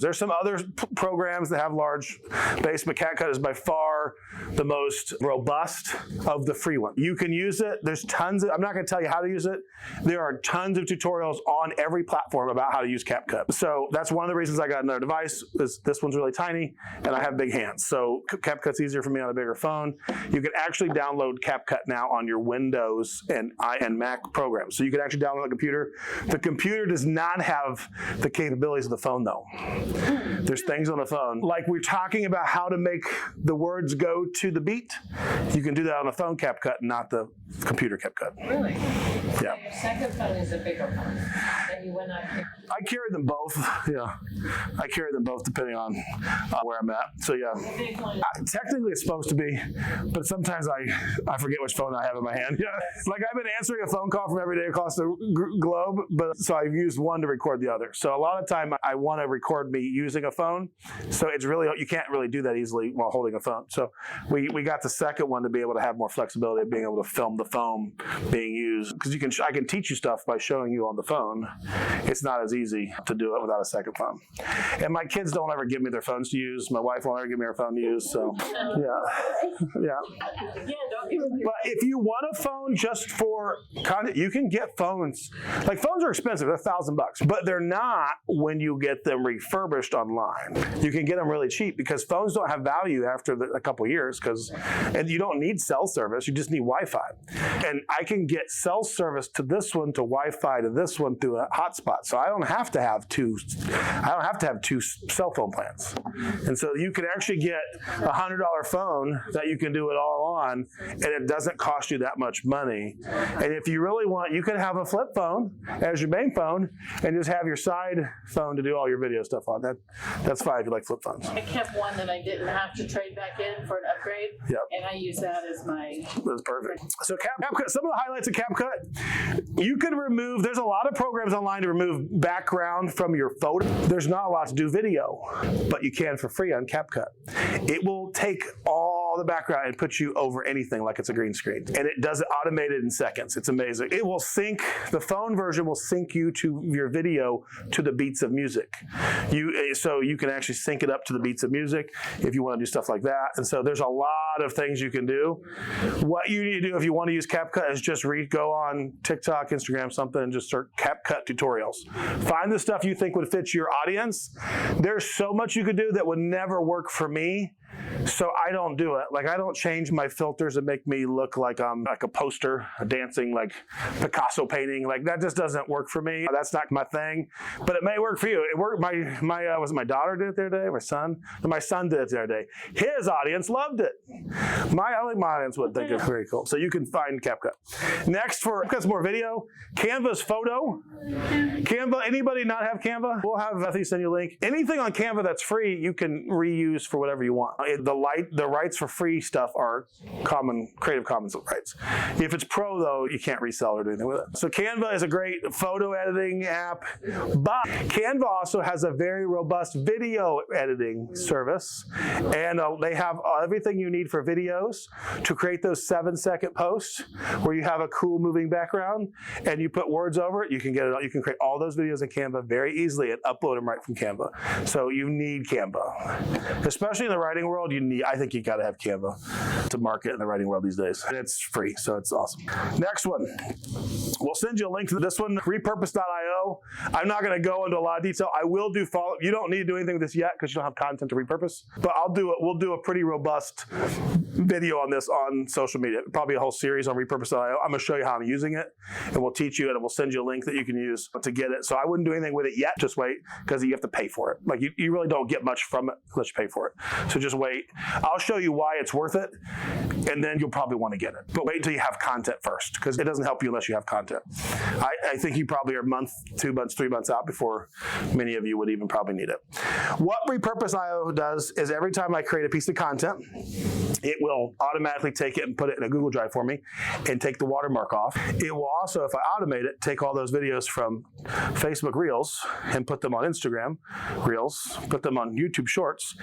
There's some other programs that have large base, but CapCut is by far the most robust of the free ones. You can use it. There's tons of, I'm not going to tell you how to use it. There are tons of tutorials on every platform about how to use CapCut. So that's one of the reasons I got another device. This one's really tiny and I have big hands. So CapCut's easier for me on a bigger phone. You can actually download CapCut now on your Windows and Mac programs. So you can actually download the computer. The computer does not have the capabilities of the phone though. There's things on the phone. Like we're talking about how to make the words go to the beat. You can do that on the phone CapCut, not the computer CapCut. Really? Yeah. Your second phone is a bigger phone. And you went on. I carry them both. Yeah. I carry them both depending on where I'm at. So yeah. Technically it's supposed to be, but sometimes I forget which phone I have in my hand. Yeah. Like I've been answering a phone call from every day across the globe, but so I've used one to record the other. So a lot of time I want to record me using a phone. So it's really, you can't really do that easily while holding a phone. So we got the second one to be able to have more flexibility of being able to film the phone being used. Because I can teach you stuff by showing you on the phone. It's not as easy to do it without a second phone. And my kids don't ever give me their phones to use. My wife won't ever give me her phone to use. So yeah. But if you want a phone just for content, you can get phones. Like phones are expensive, they're $1,000, but they're not when you get them refurbished online. You can get them really cheap because phones don't have value after a couple of years and you don't need cell service, you just need Wi-Fi. And I can get cell service to this one, to Wi-Fi to this one through a hotspot. So I don't have to have two cell phone plans. And so you can actually get a $100 phone that you can do it all on, and it doesn't cost you that much money. And if you really want, you can have a flip phone as your main phone and just have your side phone to do all your video stuff on. That's fine if you like flip phones. I kept one that I didn't have to trade back in for an upgrade. Yep. And I use that as my... That's perfect. So CapCut, some of the highlights of CapCut, you can remove, there's a lot of programs online to remove background from your photo. There's not a lot to do video, but you can for free on CapCut. It will take all the background and put you over anything. like it's a green screen. And it does it automated in seconds. It's amazing. It will sync, the phone version will sync you to your video to the beats of music. So you can actually sync it up to the beats of music if you want to do stuff like that. And so there's a lot of things you can do. What you need to do if you want to use CapCut is just go on TikTok, Instagram, something, and just search CapCut tutorials. Find the stuff you think would fit your audience. There's so much you could do that would never work for me. So I don't do it. Like, I don't change my filters and make me look like I'm like a poster, a dancing like Picasso painting. Like, that just doesn't work for me. That's not my thing. But it may work for you. It worked. Was it my daughter did it the other day? My son? My son did it the other day. His audience loved it. I think my audience would think it's very cool. So you can find CapCut. Next, for CapCut's more video, Canva's photo. Canva. Anybody not have Canva? We'll have Matthew send you a link. Anything on Canva that's free, you can reuse for whatever you want. The rights for free stuff are Creative Commons rights. If it's pro, though, you can't resell or do anything with it. So Canva is a great photo editing app, but Canva also has a very robust video editing service, and they have everything you need for videos to create those 7-second posts where you have a cool moving background and you put words over it. You can get it. You can create all those videos in Canva very easily and upload them right from Canva. So you need Canva, especially in the writing world. I think you got to have Canva to market in the writing world these days. And it's free, so it's awesome. Next one. We'll send you a link to this one, repurpose.io. I'm not going to go into a lot of detail. I will do follow-up. You don't need to do anything with this yet because you don't have content to repurpose. But we'll do a pretty robust video on this on social media. Probably a whole series on repurpose.io. I'm going to show you how I'm using it, and we'll teach you, and we'll send you a link that you can use to get it. So I wouldn't do anything with it yet. Just wait, because you have to pay for it. Like, you really don't get much from it unless you pay for it. So just wait. I'll show you why it's worth it, and then you'll probably want to get it. But wait until you have content first, because it doesn't help you unless you have content. I think you probably are a month, 2 months, 3 months out before many of you would even probably need it. What repurpose.io does is every time I create a piece of content, it will automatically take it and put it in a Google Drive for me and take the watermark off. It will also, if I automate it, take all those videos from Facebook Reels and put them on Instagram Reels, put them on YouTube Shorts,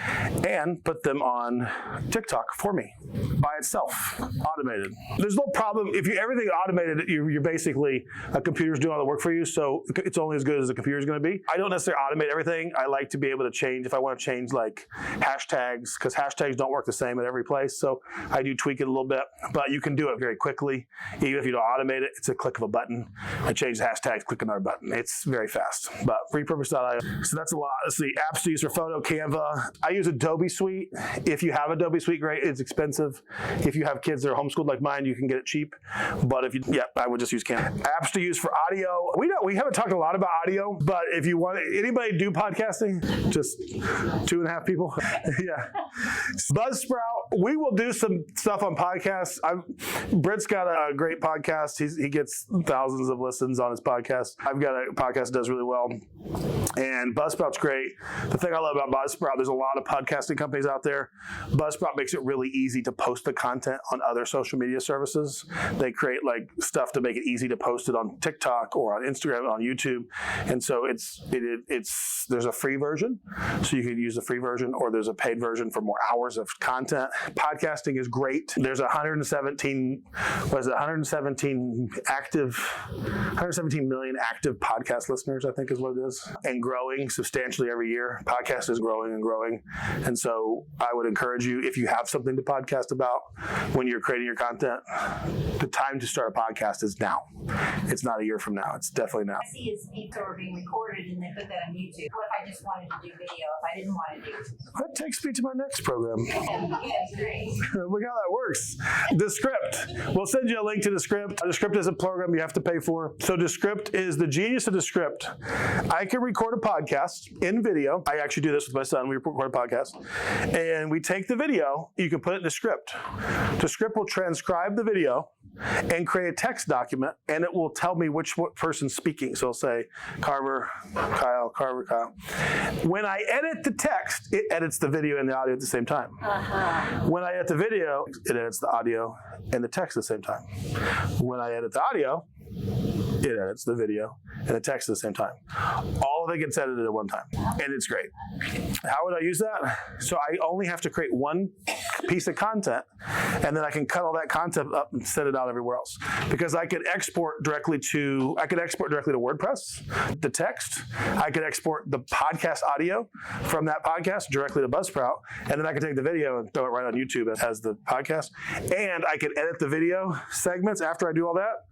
and put them on TikTok for me by itself, automated. There's no problem. If everything automated, you're basically, a computer's doing all the work for you, so it's only as good as the computer's going to be. I don't necessarily automate everything. I like to be able to change, if I want to change like hashtags, because hashtags don't work the same at every place, so I do tweak it a little bit, but you can do it very quickly. Even if you don't automate it, it's a click of a button. I change the hashtags, click another button. It's very fast, but repurpose.io. So that's a lot. Let's see, apps to use for photo, Canva. I use Adobe Suite. If you have Adobe Suite, great. It's expensive. If you have kids that are homeschooled like mine, you can get it cheap. But I would just use Canva. Apps to use for audio. We haven't talked a lot about audio, but if you want, anybody do podcasting? Just 2.5 people. Yeah. Buzzsprout. We will do some stuff on podcasts. Britt's got a great podcast. He gets thousands of listens on his podcast. I've got a podcast that does really well. And Buzzsprout's great. The thing I love about Buzzsprout, there's a lot of podcasting companies out there. Buzzsprout makes it really easy to post the content on other social media services. They create like stuff to make it easy to post it on TikTok or on Instagram, on YouTube. And so there's a free version, so you can use the free version, or there's a paid version for more hours of content. Podcasting is great. There's 117 million active podcast listeners, I think is what it is, and growing substantially every year. Podcast is growing and growing. And so I would encourage you, if you have something to podcast about when you're creating your content, the time to start a podcast is now. It's not a year from now. It's definitely now. I see his speaks are being recorded and they put that on YouTube. What if I just wanted to do video if I didn't want to do? That takes me to my next program. Yes, great. Look how that works. Descript. We'll send you a link to Descript. Descript is a program you have to pay for. So Descript is the genius of Descript. I can record a podcast in video. I actually do this with my son. We record a podcast. And we take the video. You can put it in Descript. Descript will transcribe the video and create a text document, and it will tell me which person's speaking. So it'll say Carver, Cyle, Carver, Kyle. When I edit the text, it edits the video and the audio at the same time. When I edit the video, it edits the audio and the text at the same time. When I edit the audio, it edits the video and the text at the same time. All of it gets edited at one time, and it's great. How would I use that? So I only have to create one piece of content, and then I can cut all that content up and send it out everywhere else. Because I could export directly to WordPress, the text. I could export the podcast audio from that podcast directly to Buzzsprout, and then I could take the video and throw it right on YouTube as the podcast. And I could edit the video segments after I do all that.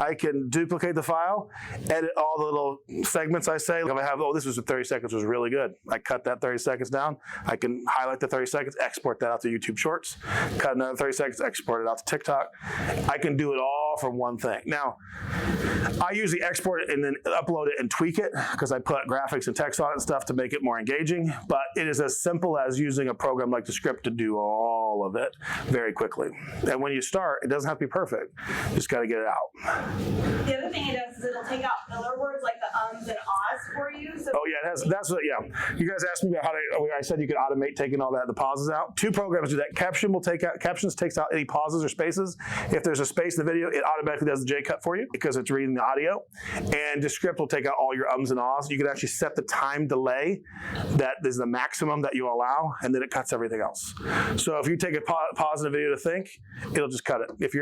I can duplicate the file, edit all the little segments I say. If I have, this was 30 seconds was really good. I cut that 30 seconds down. I can highlight the 30 seconds, export that out to YouTube Shorts, cut another 30 seconds, export it out to TikTok. I can do it all from one thing. Now, I usually export it and then upload it and tweak it because I put graphics and text on it and stuff to make it more engaging. But it is as simple as using a program like Descript to do all of it very quickly. And when you start, it doesn't have to be perfect. You just got to get it out. The other thing it does is it'll take out filler words like the ums and ahs for you. So you guys asked me about how I said you could automate taking all that, the pauses out. Two programs do that. Captions takes out any pauses or spaces. If there's a space in the video, it automatically does the J-cut for you because it's reading the audio. And Descript will take out all your ums and ahs. You can actually set the time delay that is the maximum that you allow, and then it cuts everything else. So if you take a pause in a video to think, it'll just cut it. If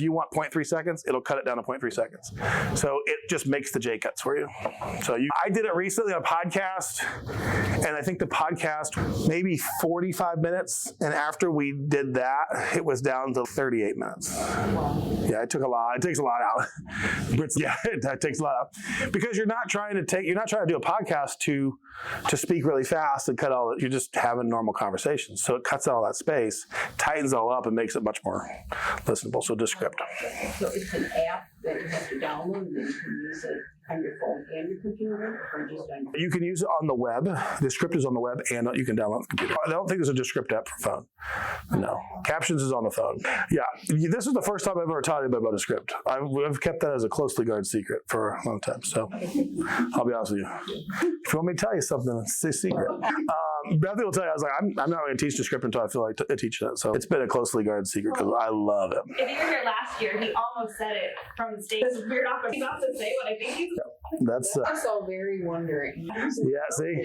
you want 0.3 seconds, it'll cut it down to 0.3 seconds. So it just makes the J-cuts for you. So I did it recently on a podcast, and I think the podcast maybe 45 minutes, and after we did that, it was down to 38 minutes. Yeah, it takes a lot out. It takes a lot out. Because you're not trying to do a podcast to speak really fast and cut all. You're just having normal conversations. So it cuts out all that space, tightens it all up, and makes it much more listenable. So Descript. So it's an app that you have to download and then you can use it on your phone and your computer, or just on your... You can use it on the web. Descript is on the web, and you can download it on the computer. I don't think there's a Descript app for phone. No. Captions is on the phone. Yeah. This is the first time I've ever taught anybody about Descript. I've kept that as a closely guarded secret for a long time. So I'll be honest with you. If you want me to tell you something, it's a secret. Bethany will tell you, I was like, I'm not going to teach Descript until I feel like teaching it. So it's been a closely guarded secret because I love it. If you were here last year, he almost said it from the stage. This is weird. He's about to say what I think he's. That's so very wondering. Yeah, see?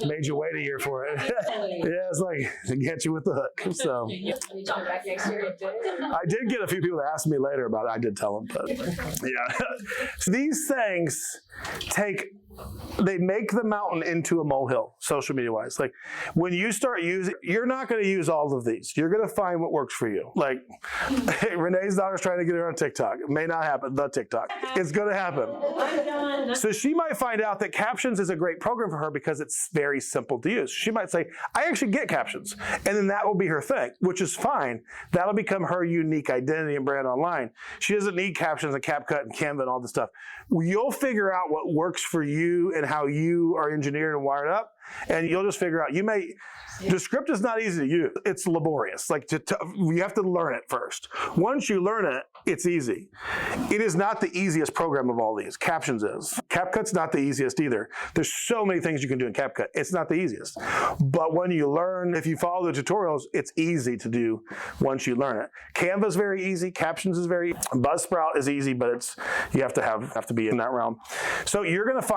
Made you wait a year for it. Yeah, it's like to get you with the hook. So I did get a few people that asked me later about it. I did tell them, but yeah. So these things they make the mountain into a molehill, social media wise. Like when you start using, you're not going to use all of these. You're going to find what works for you. Like Renee's daughter's trying to get her on TikTok. It may not happen, the TikTok. It's going to happen. So she might find out that Captions is a great program for her because it's very simple to use. She might say, I actually get Captions. And then that will be her thing, which is fine. That'll become her unique identity and brand online. She doesn't need Captions and CapCut and Canva and all this stuff. You'll figure out what works for you and how you are engineered and wired up, and you'll just figure out. Descript is not easy to use. It's laborious. Like you have to learn it first. Once you learn it, it's easy. It is not the easiest program of all these. Captions is. CapCut's not the easiest either. There's so many things you can do in CapCut. It's not the easiest. But when you learn, if you follow the tutorials, it's easy to do once you learn it. Canva is very easy. Captions is very easy. Buzzsprout is easy, but you have to be in that realm. So you're going to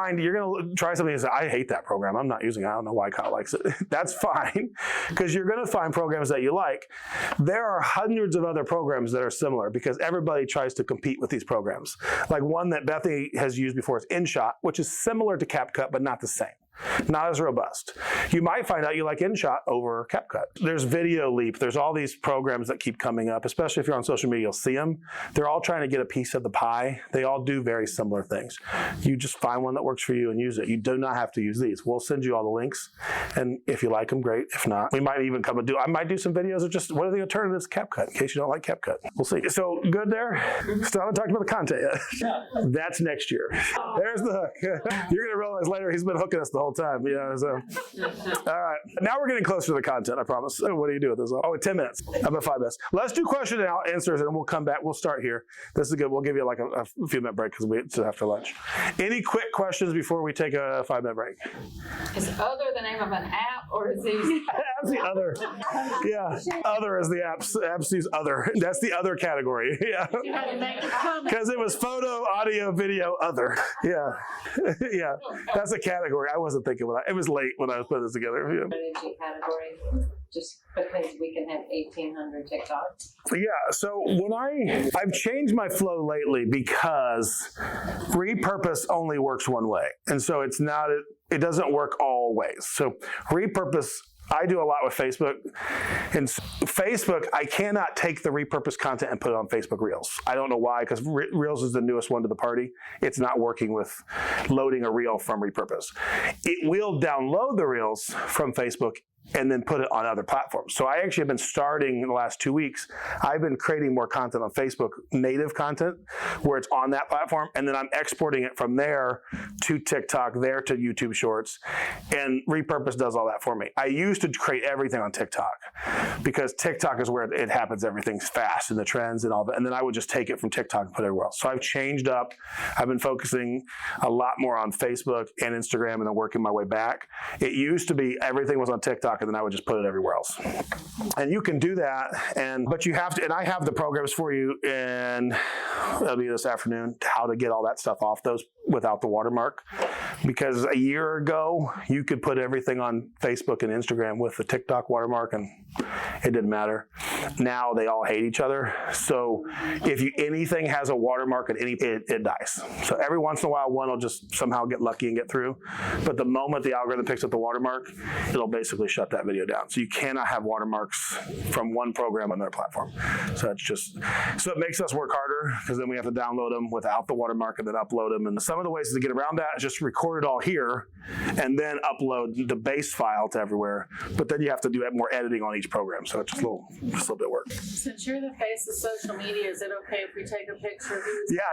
try something and say, I hate that program. I'm not using it. I don't know why Kyle likes it. That's fine. Because you're going to find programs that you like. There are hundreds of other programs that are similar because everybody tries to compete with these programs. Like one that Bethany has used before is InShot, which is similar to CapCut, but not the same. Not as robust. You might find out you like InShot over CapCut. There's Video Leap. There's all these programs that keep coming up, especially if you're on social media, you'll see them. They're all trying to get a piece of the pie. They all do very similar things. You just find one that works for you and use it. You do not have to use these. We'll send you all the links, and if you like them, great. If not, we might even I might do some videos of just what are the alternatives to CapCut in case you don't like CapCut. We'll see. So good there. Still haven't talked about the content yet. That's next year. There's the hook. You're going to realize later he's been hooking us the whole time. Yeah. So, all right. Now we're getting closer to the content, I promise. What do you do with this? Oh, 10 minutes. How about 5 minutes? Let's do question and answers, and we'll come back. We'll start here. This is good. We'll give you like a few minute break because it's after lunch. Any quick questions before we take a 5 minute break? Is other the name of an app Or is he? That's the other. Yeah, other is the apps. Apps use other. That's the other category. Yeah. You had to make a comment. Because it was photo, audio, video, other. Yeah. Yeah. That's a category. I wasn't thinking it was late when I was putting this together. Yeah. Strategy category, just because we can have 1,800 TikToks. Yeah, so I've changed my flow lately because repurpose only works one way. And so it doesn't work all ways. So repurpose, I do a lot with Facebook. And Facebook, I cannot take the repurposed content and put it on Facebook Reels. I don't know why, because Reels is the newest one to the party. It's not working with loading a reel from repurpose. It will download the Reels from Facebook and then put it on other platforms. So I actually have been starting in the last 2 weeks, I've been creating more content on Facebook, native content, where it's on that platform, and then I'm exporting it from there to TikTok, there to YouTube Shorts, and Repurpose does all that for me. I used to create everything on TikTok, because TikTok is where it happens, everything's fast, and the trends and all that, and then I would just take it from TikTok and put it everywhere else. So I've changed up, I've been focusing a lot more on Facebook and Instagram, and then working my way back. It used to be everything was on TikTok, and then I would just put it everywhere else. And you can do that, but you have to, and I have the programs for you, and it'll be this afternoon, how to get all that stuff off those without the watermark. Because a year ago, you could put everything on Facebook and Instagram with the TikTok watermark, and it didn't matter. Now they all hate each other. So if anything has a watermark, it dies. So every once in a while, one will just somehow get lucky and get through. But the moment the algorithm picks up the watermark, it'll basically shut that video down. So you cannot have watermarks from one program on another platform. So it makes us work harder, because then we have to download them without the watermark and then upload them. And some of the ways to get around that is just record it all here and then upload the base file to everywhere. But then you have to do more editing on each program. So it's just a little bit of work. Since you're the face of social media, is it okay if we take a picture of you? Yeah.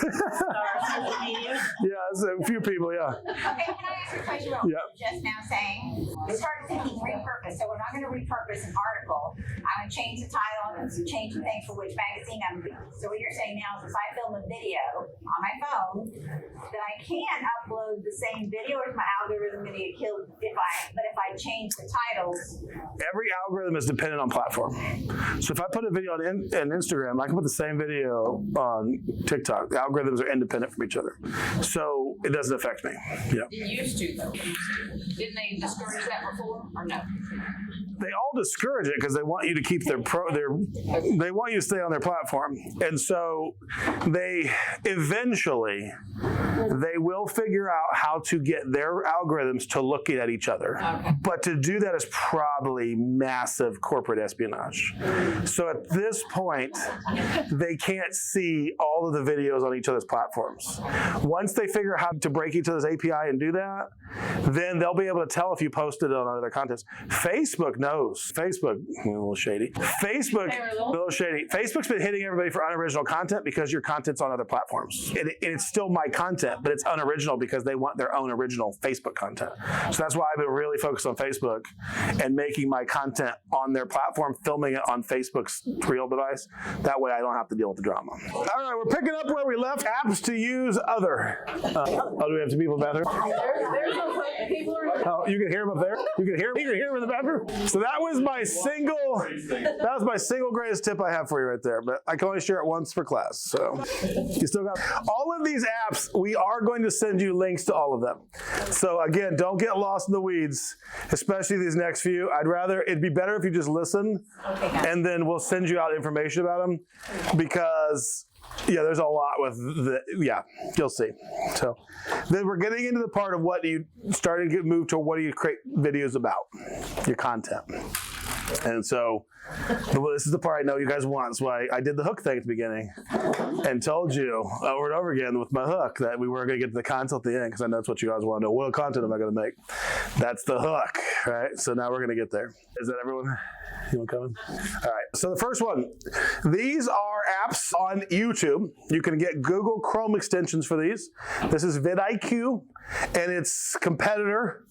Social media? Yeah, it's a few people, yeah. Okay, can I ask you a question about what you were just now saying? I started thinking repurpose. So when I'm going to repurpose an article, I'm going to change the title and change the things for which magazine I'm doing. So what you're saying now is if I film a video on my phone, then I can upload the same video, or is my algorithm going to get killed if I change the titles? Every algorithm is dependent on platform. So if I put a video on Instagram, I can put the same video on TikTok. The algorithms are independent from each other. So it doesn't affect me. Yeah. It used to, though. Didn't they discourage that before, or no? They all discourage it because they want you to keep they want you to stay on their platform. And so they will figure out how to get their algorithms to look at each other. Okay. But to do that is probably massive corporate espionage. So at this point, they can't see all of the videos on each other's platforms. Once they figure out how to break each other's API and do that, then they'll be able to tell if you posted it on other contents. Facebook knows. Facebook, a little shady. A little shady. Facebook's been hitting everybody for unoriginal content because your content's on other platforms. And it's still my content, but it's unoriginal because they want their own original Facebook content. So that's why I've been really focused on Facebook and making my content on their platform, filming it on Facebook's real device. That way I don't have to deal with the drama. All right, we're picking up where we left. Apps to use other. Do we have two people in the bathroom? There's people are. Oh, you can hear him up there? You can hear him in the bathroom? So that was my single greatest tip I have for you right there. But I can only share it once for class. So you still got all of these apps. We are going to send you links to all of them. So again, don't get lost in the weeds, especially these next few. It'd be better if you just listen, and then we'll send you out information about them, because there's a lot with you'll see. So then we're getting into the part of what you started to move to, what do you create videos about, your content. And so this is the part I know you guys want. That's why I did the hook thing at the beginning and told you over and over again with my hook that we weren't going to get to the content at the end, because I know that's what you guys want to know. What content am I going to make? That's the hook, right? So now we're going to get there. Is that everyone? You want to come in? All right. So the first one, these are apps on YouTube. You can get Google Chrome extensions for these. This is vidIQ and its competitor,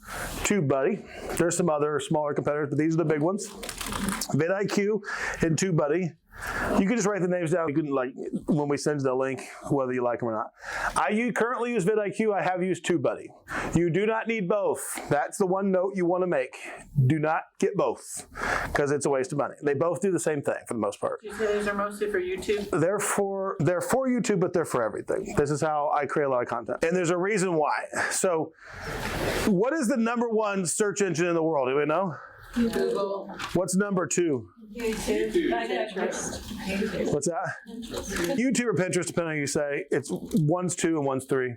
TubeBuddy. There's some other smaller competitors, but these are the big ones. vidIQ and TubeBuddy. You can just write the names down. You can, like, when we send you the link, whether you like them or not. I currently use vidIQ. I have used TubeBuddy. You do not need both. That's the one note you want to make. Do not get both, because it's a waste of money. They both do the same thing for the most part. You say these are mostly for YouTube? They're for YouTube, but they're for everything. This is how I create a lot of content. And there's a reason why. So what is the #1 search engine in the world? Do we know? Google. What's number 2? YouTube. What's that? YouTube or Pinterest, depending on how you say. It's one's 2 and one's 3.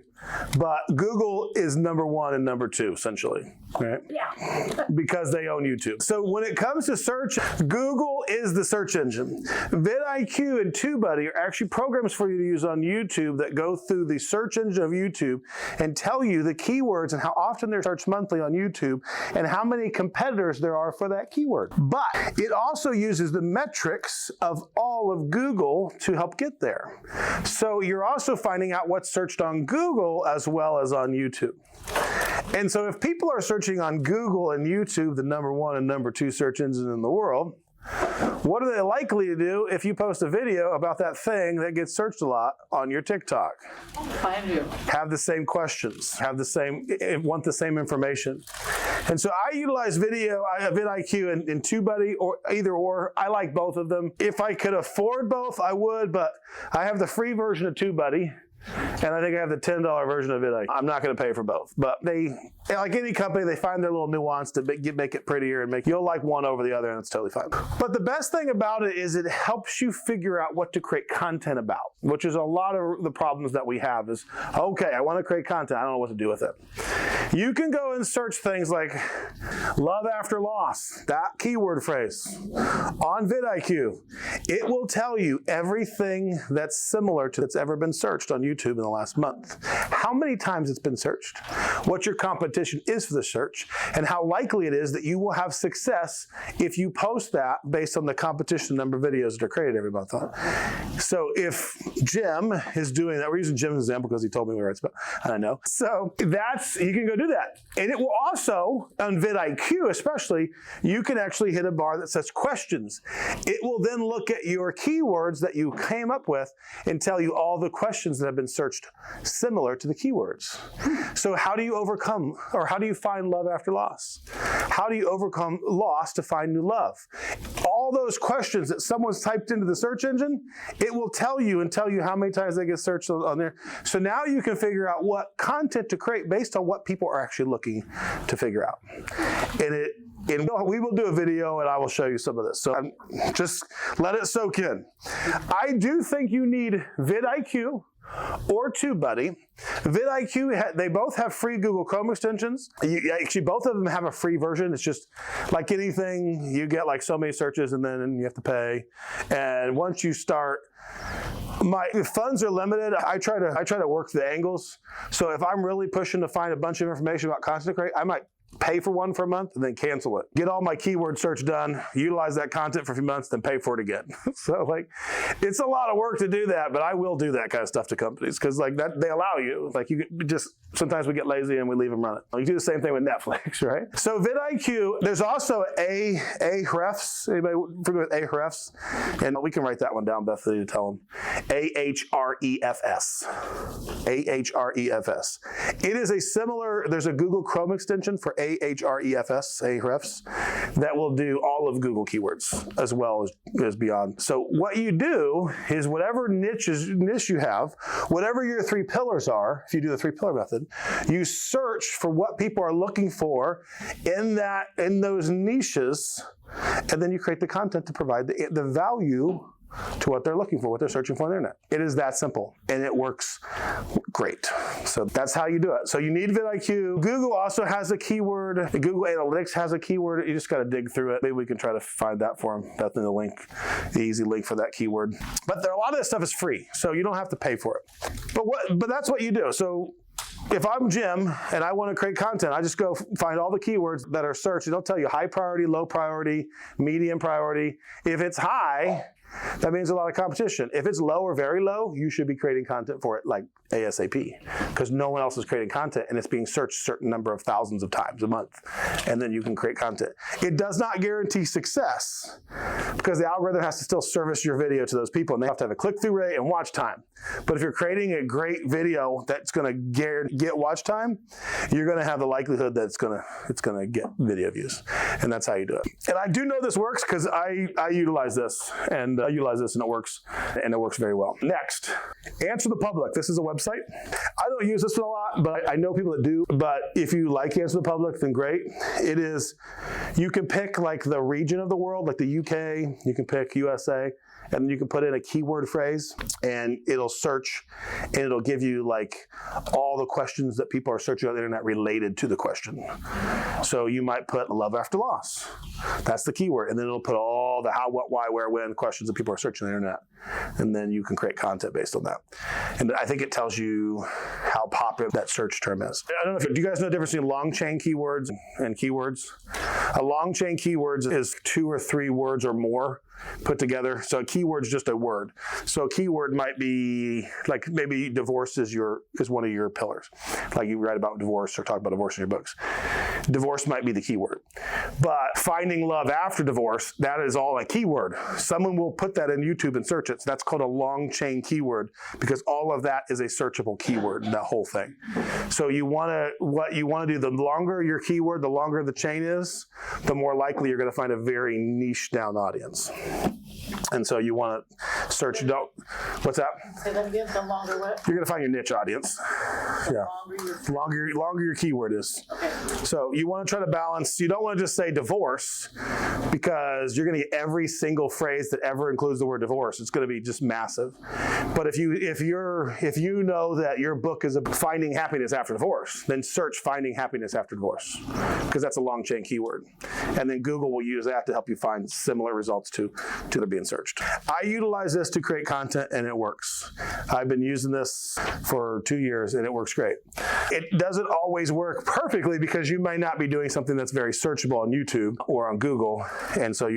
But Google is #1 and #2, essentially, right? Yeah. Because they own YouTube. So when it comes to search, Google is the search engine. vidIQ and TubeBuddy are actually programs for you to use on YouTube that go through the search engine of YouTube and tell you the keywords and how often they're searched monthly on YouTube and how many competitors there are for that keyword. But it also uses the metrics of all of Google to help get there. So you're also finding out what's searched on Google as well as on YouTube. And so if people are searching on Google and YouTube, the #1 and #2 search engines in the world, what are they likely to do if you post a video about that thing that gets searched a lot on your TikTok? Find you. Have the same questions, want the same information. And so I utilize vidIQ and TubeBuddy, or either or. I like both of them. If I could afford both, I would, but I have the free version of TubeBuddy. And I think I have the $10 version of it. I'm not going to pay for both. But they, like any company, they find their little nuance to make it prettier and you'll like one over the other, and it's totally fine. But the best thing about it is it helps you figure out what to create content about, which is a lot of the problems that we have is, okay, I want to create content. I don't know what to do with it. You can go and search things like love after loss, that keyword phrase, on vidIQ. It will tell you everything that's similar to that's ever been searched on YouTube in the last month. How many times it's been searched, what your competition is for the search, and how likely it is that you will have success if you post that based on the competition number of videos that are created every month. So if Jim is doing that, we're using Jim's example because he told me where it's about, I don't know. So you can go do that. And it will also, on vidIQ especially, you can actually hit a bar that says questions. It will then look at your keywords that you came up with and tell you all the questions that have been searched similar to the keywords. So how do you overcome, or how do you find love after loss? How do you overcome loss to find new love? All those questions that someone's typed into the search engine, it will tell you how many times they get searched on there. So now you can figure out what content to create based on what people are actually looking to figure out. And we will do a video and I will show you some of this. So just let it soak in. I do think you need vidIQ or TubeBuddy. vidIQ, they both have free Google Chrome extensions. Actually, both of them have a free version. It's just like anything, you get like so many searches and then you have to pay. And once you start, my funds are limited. I try to work the angles. So if I'm really pushing to find a bunch of information about content creation, I might pay for one for a month and then cancel it. Get all my keyword search done, utilize that content for a few months, then pay for it again. So like, it's a lot of work to do that, but I will do that kind of stuff to companies because like that, they allow you. Like you just, sometimes we get lazy and we leave them running. You do the same thing with Netflix, right? So vidIQ, there's also Ahrefs. Anybody familiar with Ahrefs? And we can write that one down, Bethany, to tell them. Ahrefs. Ahrefs. It is a similar, there's a Google Chrome extension for Ahrefs, that will do all of Google keywords as well as beyond. So what you do is whatever niche you have, whatever your 3 pillars are, if you do the 3-pillar method, you search for what people are looking for in those niches, and then you create the content to provide the value to what they're looking for, what they're searching for on the internet. It is that simple, and it works great. So that's how you do it. So you need vidIQ. Google also has a keyword. Google Analytics has a keyword. You just got to dig through it. Maybe we can try to find that for them. That's in the link, the easy link for that keyword. But a lot of this stuff is free, so you don't have to pay for it. But that's what you do. So if I'm Jim and I want to create content, I just go find all the keywords that are searched. It'll tell you high priority, low priority, medium priority. If it's high, that means a lot of competition. If it's low or very low, you should be creating content for it like ASAP, because no one else is creating content and it's being searched a certain number of thousands of times a month. And then you can create content. It does not guarantee success because the algorithm has to still service your video to those people and they have to have a click-through rate and watch time. But if you're creating a great video that's going to get watch time, you're going to have the likelihood that it's going to get video views. And that's how you do it. And I do know this works because I utilize this and it works very well. Next, Answer the Public. This is a website. I don't use this one a lot, but I know people that do. But if you like Answer the Public, then great. It is, you can pick like the region of the world, like the UK, you can pick USA, and then you can put in a keyword phrase and it'll search and it'll give you like all the questions that people are searching on the internet related to the question. So you might put love after loss. That's the keyword. And then it'll put all the how, what, why, where, when questions that people are searching on the internet. And then you can create content based on that. And I think it tells you how popular that search term is. I don't know do you guys know the difference between long chain keywords and keywords? A long chain keywords is 2 or 3 words or more put together. So a keyword's just a word. So a keyword might be like maybe divorce is one of your pillars. Like you write about divorce or talk about divorce in your books. Divorce might be the keyword. But finding love after divorce, that is all a keyword. Someone will put that in YouTube and search it. So that's called a long chain keyword because all of that is a searchable keyword, that whole thing. So what you want to do, the longer your keyword, the longer the chain is, the more likely you're going to find a very niche down audience. And so you want to search, what's that? Say that again, the longer what? You're going to find your niche audience. Yeah. Longer your keyword is. Okay. So you want to try to balance, you don't want to just say divorce because you're going to get every single phrase that ever includes the word divorce. It's going to be just massive. But if you know that your book is finding happiness after divorce, then search finding happiness after divorce because that's a long chain keyword. And then Google will use that to help you find similar results to they're being searched. I utilize this to create content and it works. I've been using this for 2 years and it works great. It doesn't always work perfectly because you might not be doing something that's very searchable on YouTube or on Google. And so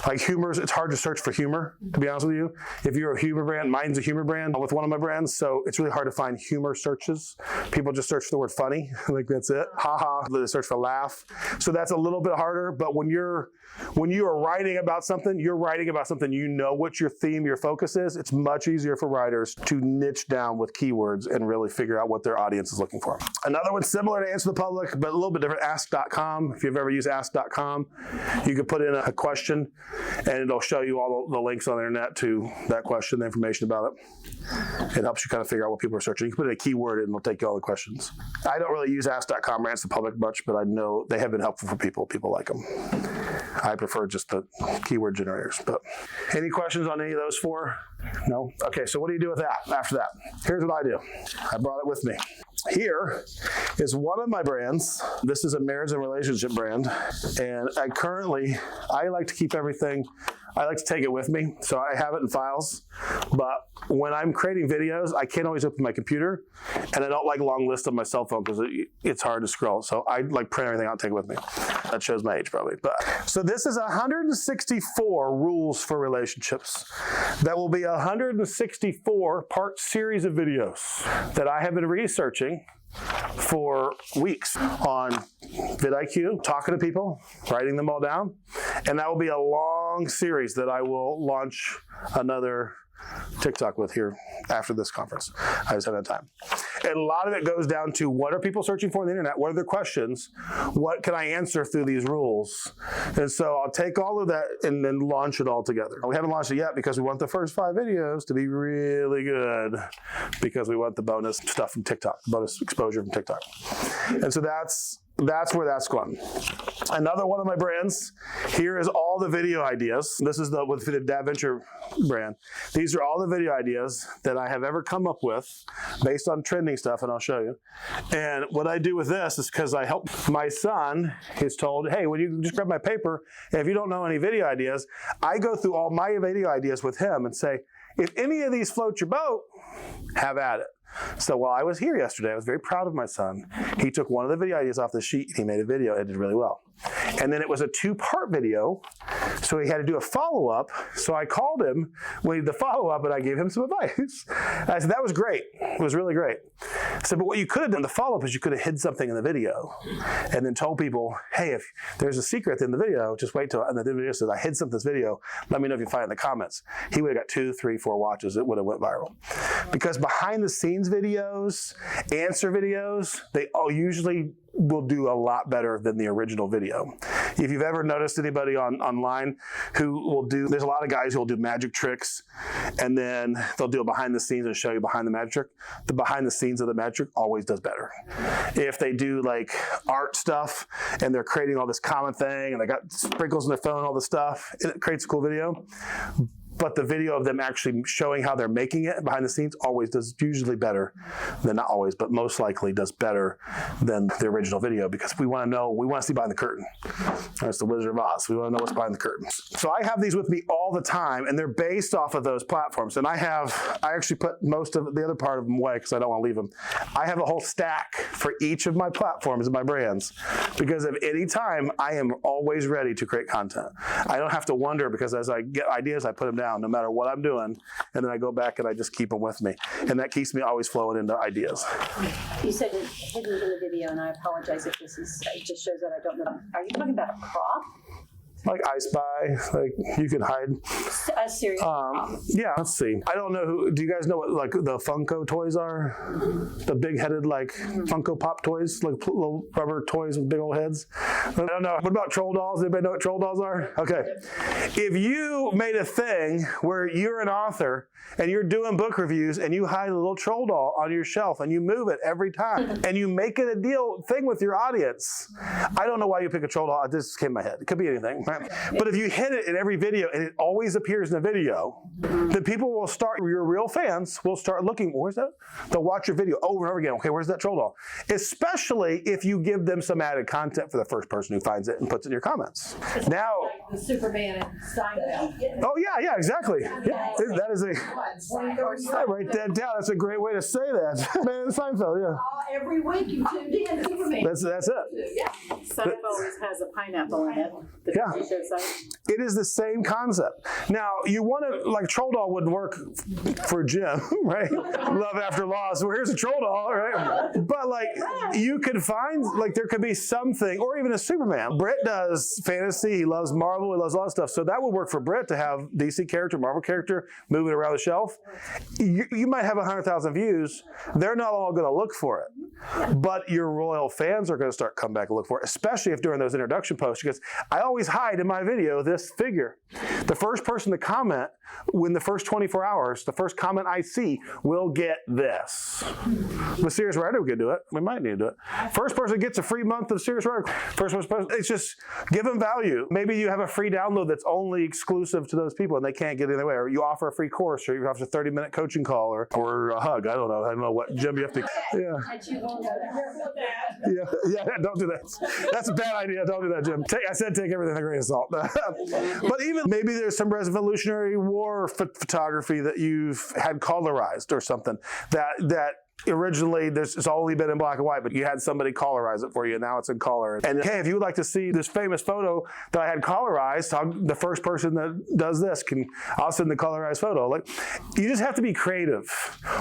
it's hard to search for humor, to be honest with you. If you're a humor brand, mine's a humor brand with one of my brands, so it's really hard to find humor searches. People just search for the word funny, like that's it. Ha. They search for laugh. So that's a little bit harder, but when you are writing about something, you're writing about something you know what your theme, your focus is. It's much easier for writers to niche down with keywords and really figure out what their audience is looking for. Another one similar to Answer the Public, but a little bit different, Ask.com. If you've ever used Ask.com, you can put in a question and it'll show you all the links on the internet to that question, the information about it. It helps you kind of figure out what people are searching. You can put in a keyword and it'll take you all the questions. I don't really use Ask.com or Answer the Public much, but I know they have been helpful for people. People like them. I prefer just the keyword generators. But any questions on any of those 4? No? Okay, so what do you do with that after that? Here's what I do. I brought it with me. Here is one of my brands. This is a marriage and relationship brand. And I like to keep everything, I like to take it with me. So I have it in files. But when I'm creating videos, I can't always open my computer. And I don't like long lists on my cell phone because it's hard to scroll. So I like print everything out and take it with me. That shows my age probably. So this is 164 rules for relationships. That will be 164 part series of videos that I have been researching for weeks on vidIQ, talking to people, writing them all down. And that will be a long series that I will launch another TikTok with here after this conference. I just haven't had time. And a lot of it goes down to what are people searching for on the internet? What are their questions? What can I answer through these rules? And so I'll take all of that and then launch it all together. We haven't launched it yet because we want the first 5 videos to be really good because we want the bonus stuff from TikTok, bonus exposure from TikTok. And so that's where that's going. Another one of my brands, here is all the video ideas. This is with the DaVenture brand. These are all the video ideas that I have ever come up with based on trending stuff, and I'll show you. And what I do with this is because I help my son, he's told, hey, when you just grab my paper, and if you don't know any video ideas, I go through all my video ideas with him and say, if any of these float your boat, Have at it. So while I was here yesterday, I was very proud of my son. He took one of the video ideas off the sheet and he made a video. It did really well. And then it was a 2-part video, so he had to do a follow-up. So I called him when he did the follow-up and I gave him some advice. I said, that was great. It was really great. I said, but what you could have done, the follow-up is you could have hid something in the video and then told people, hey, if there's a secret in the video, just wait till, and the video says, I hid something in this video. Let me know if you find it in the comments. He would have got 2, 3, 4 watches. It would have went viral. Because behind the scenes videos, answer videos, they all usually will do a lot better than the original video. If you've ever noticed anybody online who will do, there's a lot of guys who will do magic tricks and then they'll do a behind the scenes and show you behind the magic trick. The behind the scenes of the magic trick always does better. If they do like art stuff and they're creating all this common thing and they got sprinkles in their phone, all this stuff, it creates a cool video. But the video of them actually showing how they're making it behind the scenes always does usually better than, not always, but most likely does better than the original video, because we want to know, we want to see behind the curtain. That's the Wizard of Oz. We want to know what's behind the curtain. So I have these with me all the time, and they're based off of those platforms. And I actually put most of the other part of them away because I don't want to leave them. I have a whole stack for each of my platforms and my brands, because at any time I am always ready to create content. I don't have to wonder, because as I get ideas, I put them down no matter what I'm doing, and then I go back and I just keep them with me, and that keeps me always flowing into ideas. You said it hidden in the video, and I apologize if this is, it just shows that I don't know. Are you talking about a prop? Like I Spy, like you can hide. A serious prop. Yeah, let's see. I don't know who, do you guys know what like the Funko toys are? The big-headed like Funko Pop toys, like little rubber toys with big old heads? I don't know. What about troll dolls? Anybody know what troll dolls are? Okay. If you made a thing where you're an author and you're doing book reviews and you hide a little troll doll on your shelf and you move it every time and you make it a thing with your audience, I don't know why you pick a troll doll. This came in my head. It could be anything. But if you hit it in every video and it always appears in the video, then people will start, your real fans will start looking, where's that? They'll watch your video over and over again. Okay, where's that troll doll? Especially if you give them some added content for the first person who finds it and puts it in your comments. Now, Like the Superman and Steinfeld. oh yeah, exactly. Yeah, that is I write that down. That's a great way to say that. Man in Seinfeld, yeah. Every week you tuned in Superman. That's it. Yeah. Seinfeld always has a pineapple in it. The Yeah. TV show site. It is the same concept. Now, you want to, like, troll doll wouldn't work for Jim, right? Love After Loss. Well, here's a troll doll, right? But, like, you could find, like, there could be something, or even a Superman. Britt does fantasy. He loves Marvel. He loves all that stuff. So that would work for Britt to have DC character, Marvel character, moving around the shelf. You might have 100,000 views. They're not all going to look for it. But your royal fans are going to start come back and look for it, especially if during those introduction posts, because I always hide in my video this figure. The first person to comment within the first 24 hours, the first comment I see will get this. With Serious Writer, we could do it. We might need to do it. First person gets a free month of Serious Writer. First person, it's just give them value. Maybe you have a free download that's only exclusive to those people and they can't get it anywhere. Or you offer a free course, or you offer a 30-minute coaching call, or a hug. I don't know what, Jim, you have to, yeah, don't do that. That's a bad idea. Don't do that, Jim. I said take everything with a grain of salt. But even maybe there's some Revolutionary War photography that you've had colorized or something that originally it's only been in black and white, but you had somebody colorize it for you, and now it's in color. And hey, if you would like to see this famous photo that I had colorized, the first person that does this I'll send the colorized photo. Like, you just have to be creative.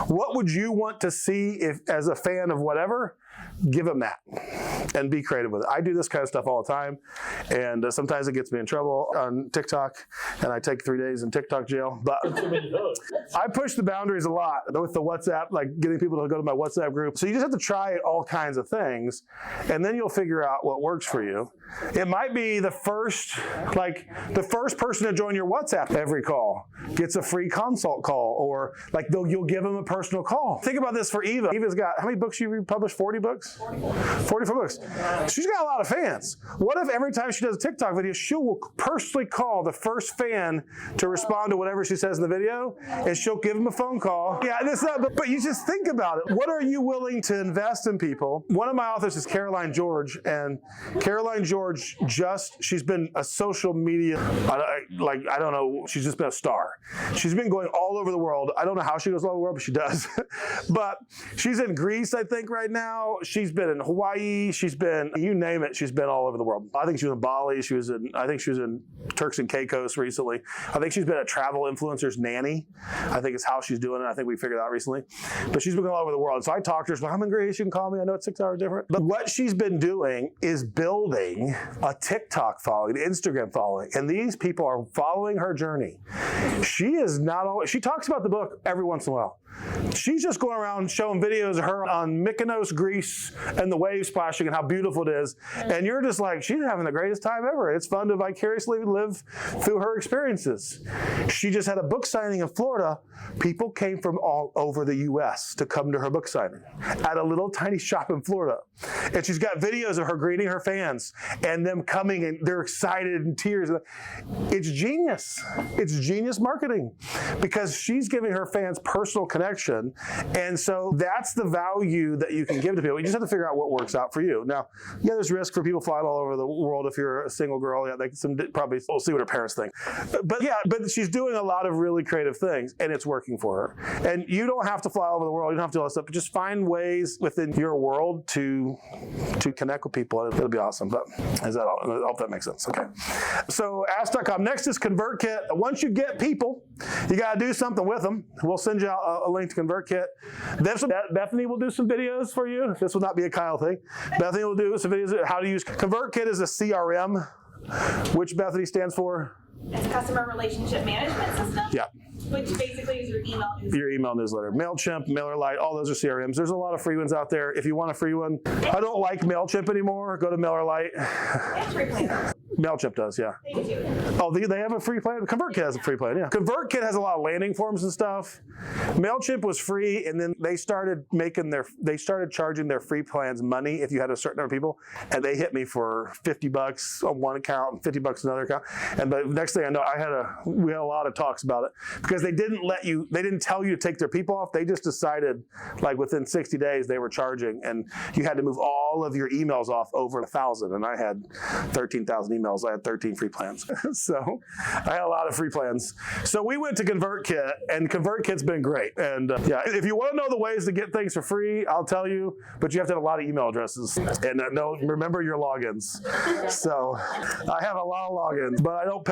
What would you want to see if, as a fan of whatever? Give them that and be creative with it. I do this kind of stuff all the time, and sometimes it gets me in trouble on TikTok, and I take 3 days in TikTok jail. But I push the boundaries a lot with the WhatsApp, like getting people to go to my WhatsApp group. So you just have to try all kinds of things, and then you'll figure out what works for you. It might be the first person to join your WhatsApp every call gets a free consult call, or like you'll give them a personal call. Think about this for Eva. Eva's got, how many books you published? 40 books? 44 books. She's got a lot of fans. What if every time she does a TikTok video, she'll personally call the first fan to respond to whatever she says in the video, and she'll give them a phone call. Yeah, but you just think about it. What are you willing to invest in people? One of my authors is Caroline George, and Caroline George she's been a social media, I don't know, she's just been a star. She's been going all over the world. I don't know how she goes all over the world, but she does. But she's in Greece, I think, right now. She's been in Hawaii. She's been, you name it, she's been all over the world. I think she was in Bali. I think she was in Turks and Caicos recently. I think she's been a travel influencer's nanny. I think it's how she's doing it. I think we figured out recently. But she's been going all over the world. So I talked to her. She's like, I'm in Greece. You can call me. I know it's 6 hours different. But what she's been doing is building a TikTok following, an Instagram following. And these people are following her journey. She is not always, she talks about the book every once in a while. She's just going around showing videos of her on Mykonos, Greece, and the waves splashing and how beautiful it is. And you're just like, she's having the greatest time ever. It's fun to vicariously live through her experiences. She just had a book signing in Florida. People came from all over the U.S. to come to her book signing at a little tiny shop in Florida. And she's got videos of her greeting her fans and them coming, and they're excited and tears. It's genius. It's genius marketing because she's giving her fans personal connection. And so that's the value that you can give to people. You just have to figure out what works out for you. Now, yeah, there's risk for people flying all over the world. If you're a single girl, yeah, they probably we'll see what her parents think. But yeah, but she's doing a lot of really creative things, and it's working for her. And you don't have to fly all over the world. You don't have to do all that stuff. But just find ways within your world to connect with people. It'll be awesome. But is that all? I hope that makes sense. Okay. So ask.com. Next is ConvertKit. Once you get people, you got to do something with them. We'll send you out a link to ConvertKit. Bethany will do some videos for you. This will not be a Cyle thing. Bethany will do some videos on how to use ConvertKit is a CRM, which Bethany stands for. It's Customer Relationship Management System. Yeah. Which basically is your email newsletter. Your email newsletter. MailChimp, MailerLite, all those are CRMs. There's a lot of free ones out there. If you want a free one, I don't like MailChimp anymore. Go to MailerLite. It's free plan. MailChimp does, yeah. They do too. Oh, they have a free plan? ConvertKit has a free plan, yeah. ConvertKit has a lot of landing forms and stuff. MailChimp was free, and then they started charging their free plans money if you had a certain number of people, and they hit me for $50 on one account and $50 on another account. And the next thing I know, we had a lot of talks about it because they didn't tell you to take their people off. They just decided, like within 60 days, they were charging, and you had to move all of your emails off over 1,000, and I had 13,000 emails. I had 13 free plans. So I had a lot of free plans. So we went to ConvertKit, and ConvertKit's been great. And yeah, if you want to know the ways to get things for free, I'll tell you, but you have to have a lot of email addresses. And remember your logins. So I have a lot of logins, but I don't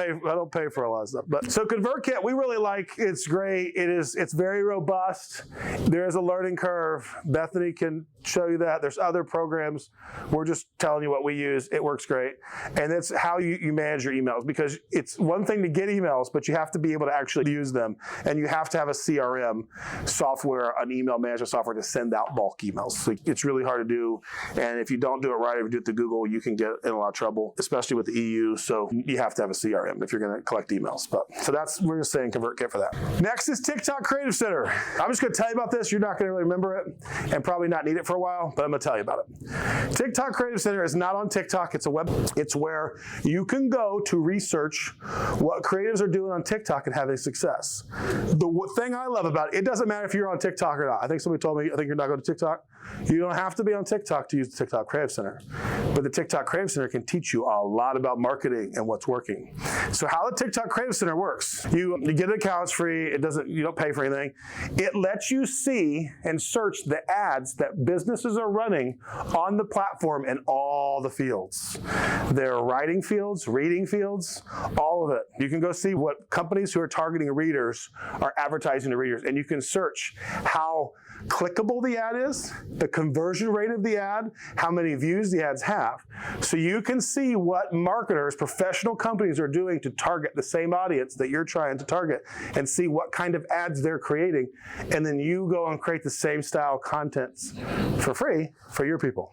pay for a lot of stuff. But so ConvertKit, we really like. It's great. It's very robust. There is a learning curve. Bethany can show you that. There's other programs. We're just telling you what we use. It works great. And it's how you manage your emails, because it's one thing to get emails, but you have to be able to actually use them. And you have to have a CRM software, an email management software to send out bulk emails. So it's really hard to do. And if you don't do it right, if you do it through Google, you can get in a lot of trouble, especially with the EU. So you have to have a CRM if you're going to collect emails. We're just saying ConvertKit for that. Next is TikTok Creative Center. I'm just going to tell you about this. You're not going to really remember it and probably not need it for a while, but I'm going to tell you about it. TikTok Creative Center is not on TikTok. It's where you can go to research what creatives are doing on TikTok and having success. The thing I love about it doesn't matter if you're on TikTok or not. I think somebody told me, I think you're not going to TikTok. You don't have to be on TikTok to use the TikTok Creative Center. But the TikTok Creative Center can teach you a lot about marketing and what's working. So how the TikTok Creative Center works, you get an account, it's free, you don't pay for anything. It lets you see and search the ads that businesses are running on the platform in all the fields. There are writing fields, reading fields, all of it. You can go see what companies who are targeting readers are advertising to readers, and you can search how clickable the ad is, the conversion rate of the ad, how many views the ads have. So you can see what marketers, professional companies are doing to target the same audience that you're trying to target and see what kind of ads they're creating. And then you go and create the same style contents for free for your people.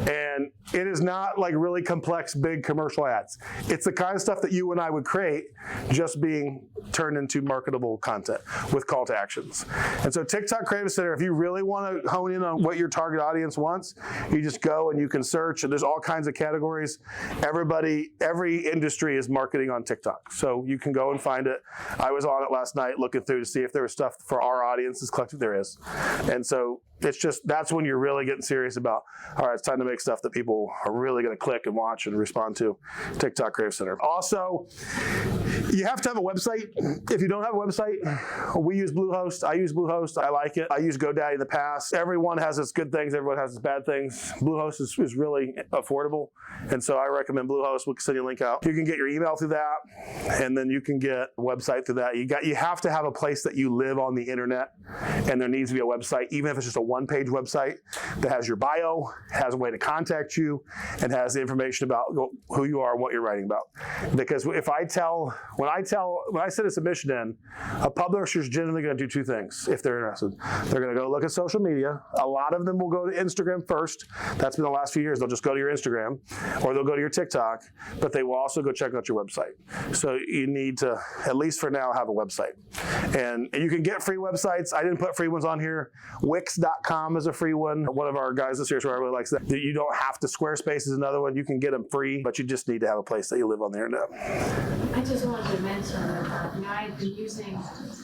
And it is not like really complex, big commercial ads. It's the kind of stuff that you and I would create just being turned into marketable content with call to actions. And so TikTok Creative Center, if you really want to hone in on what your target audience wants, you just go and you can search, and there's all kinds of categories. Every industry is marketing on TikTok. So you can go and find it. I was on it last night looking through to see if there was stuff for our audiences collected. There is. And so that's when you're really getting serious about, all right, it's time to make stuff that people are really going to click and watch and respond to. TikTok Creative Center. Also, You have to have a website. If you don't have a website, we use Bluehost. I use Bluehost. I like it. I used GoDaddy in the past. Everyone has its good things. Everyone has its bad things. Bluehost is really affordable, and so I recommend Bluehost. We'll send you a link out. You can get your email through that, and then you can get a website through that. You have to have a place that you live on the internet, and there needs to be a website, even if it's just a one-page website that has your bio, has a way to contact you, and has the information about who you are and what you're writing about. Because when I send a submission in, a publisher's generally going to do two things if they're interested. They're going to go look at social media. A lot of them will go to Instagram first. That's been the last few years. They'll just go to your Instagram, or they'll go to your TikTok, but they will also go check out your website. So you need to, at least for now, have a website. And you can get free websites. I didn't put free ones on here. Wix.com is a free one. One of our guys this year really likes that. You don't have to. Squarespace is another one. You can get them free, but you just need to have a place that you live on the internet. I just wanted to mention that I've been using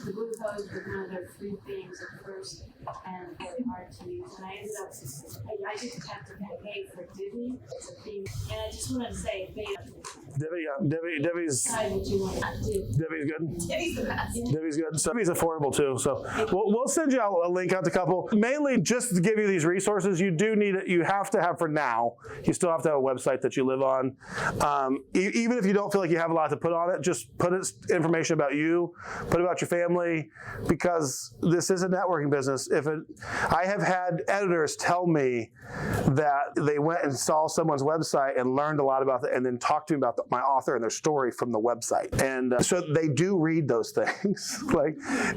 the Bluehost with one of their free themes at first, and really hard to use. And I ended up, I just have to pay for Divi. It's a theme, and I just wanted to say, Divi's what you want to do. Divi's good. Divi's the best. Divi's good. So Divi's affordable too. So we'll send you a link out to a couple. Mainly just to give you these resources. You do need it. You have to have for now. You still have to have a website that you live on. Even if you don't feel like you have a lot to put on it, just put information about you, put about your family, because this is a networking business. I have had editors tell me that they went and saw someone's website and learned a lot about it, and then talked to me about my author and their story from the website. And so they do read those things, like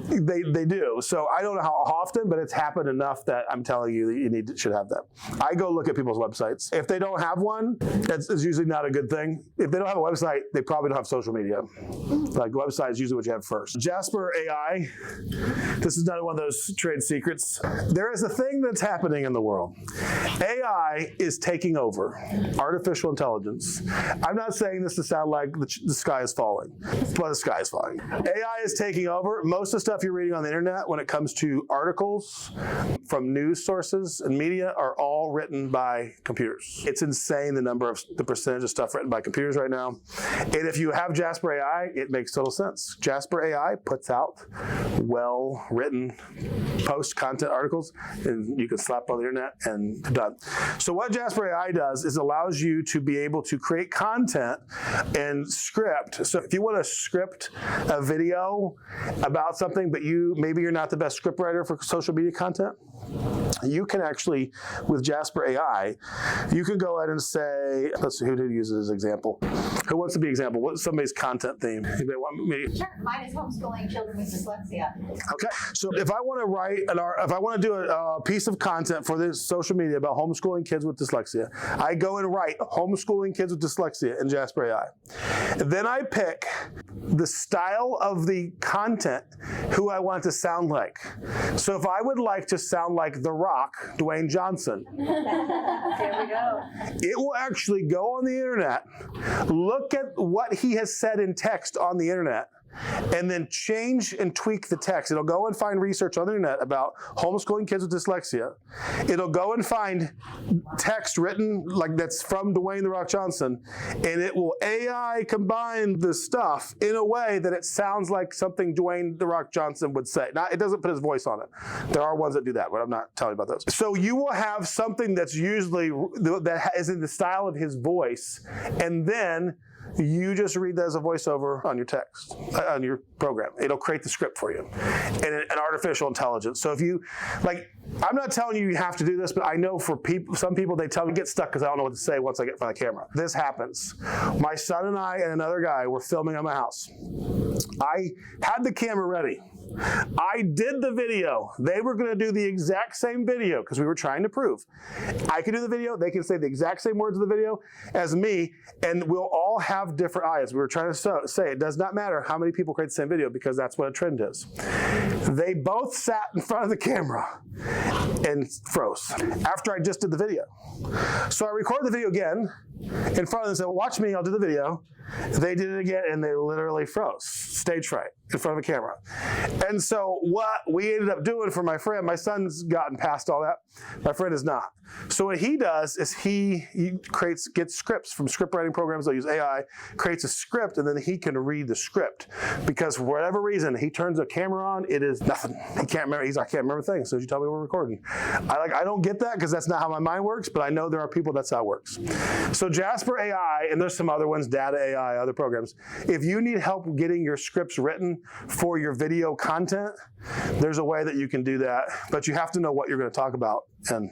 they do. So I don't know how often, but it's happened enough that I'm telling you that you should have that. I go look at people's websites. If they don't have one, it's usually not a good thing. If they don't have a website, they probably don't have social media. Like, website is usually what you have first. Jasper AI, this is another one of those trade secrets. There is a thing that's happening in the world. AI is taking over. Artificial intelligence. I'm not saying this to sound like the sky is falling, but the sky is falling. AI is taking over. Most of the stuff you're reading on the internet when it comes to articles from news sources and media are all written by computers. It's insane the percentage of stuff written by computers right now. And if you have Jasper AI, it makes total sense. Jasper AI puts out well-written post-content articles, and you can slap on the internet and done. So what Jasper AI does is allows you to be able to create content and script. So if you want to script a video about something, but maybe you're not the best script writer for social media content, you can actually, with Jasper AI, you can go ahead and say, let's see, who did use it as an example? Who wants to be an example? What's somebody's content theme? Anybody want me? Sure, mine is homeschooling children with dyslexia. Okay, so if I want to do a piece of content for this social media about homeschooling kids with dyslexia, I go and write homeschooling kids with dyslexia in Jasper AI. Then I pick the style of the content, who I want it to sound like. So if I would like to sound like The Rock, Dwayne Johnson, There we go. it will actually go on the internet, look at what he has said in text on the internet, and then change and tweak the text. It'll go and find research on the internet about homeschooling kids with dyslexia. It'll go and find text written like that's from Dwayne The Rock Johnson, and it will AI combine the stuff in a way that it sounds like something Dwayne The Rock Johnson would say. Now, it doesn't put his voice on it. There are ones that do that, but I'm not telling you about those. So you will have something that's usually, that is in the style of his voice, and then you just read that as a voiceover on your text, on your program. It'll create the script for you. And an artificial intelligence. So if you, I'm not telling you have to do this, but I know for some people, they tell me get stuck because I don't know what to say once I get in front of the camera. This happens. My son and I and another guy were filming at my house. I had the camera ready. I did the video. They were going to do the exact same video because we were trying to prove. I can do the video. They can say the exact same words in the video as me, and we'll all have different eyes. We were trying to say it does not matter how many people create the same video because that's what a trend is. They both sat in front of the camera, and froze after I just did the video. So I recorded the video again in front of them and said, watch me, I'll do the video. They did it again, and they literally froze, stage fright, in front of a camera. And so what we ended up doing for my friend, my son's gotten past all that. My friend is not. So what he does is he gets scripts from script writing programs. They'll use AI, creates a script, and then he can read the script. Because for whatever reason, he turns the camera on, it is nothing. He can't remember. I can't remember things. So you tell me we're recording. I don't get that because that's not how my mind works, but I know there are people that's how it works. So Jasper AI, and there's some other ones, Data AI, other programs. If you need help getting your scripts written for your video content, there's a way that you can do that, but you have to know what you're going to talk about, and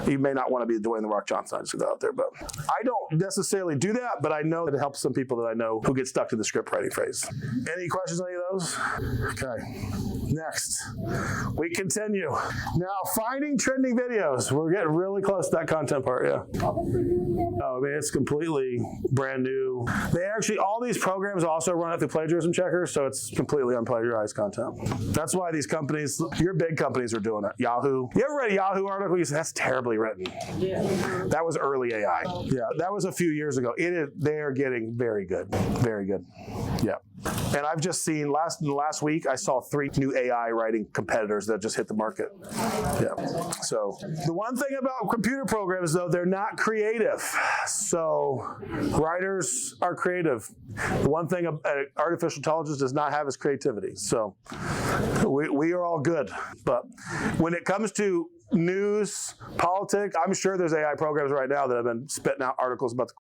you may not want to be Dwayne "The Rock" Johnson. I just go out there, but I don't necessarily do that, but I know that it helps some people that I know who get stuck to the script writing phase. Any questions on any of those? Okay. Next, we continue. Now, finding trending videos. We're getting really close to that content part, yeah. Oh, man, it's completely brand new. They actually, all these programs also run it through plagiarism checkers, so it's completely unplagiarized content. That's why these companies, your big companies are doing it. Yahoo. You ever read a Yahoo article? You say, that's terribly written. Yeah. That was early AI. Yeah, that was a few years ago. They're getting very good. Very good. Yeah. And I've just seen, in the last week, I saw 3 new AI writing competitors that just hit the market. Yeah. So the one thing about computer programs, though, they're not creative. So writers are creative. The one thing artificial intelligence does not have is creativity. So we are all good. But when it comes to news, politics, I'm sure there's AI programs right now that have been spitting out articles about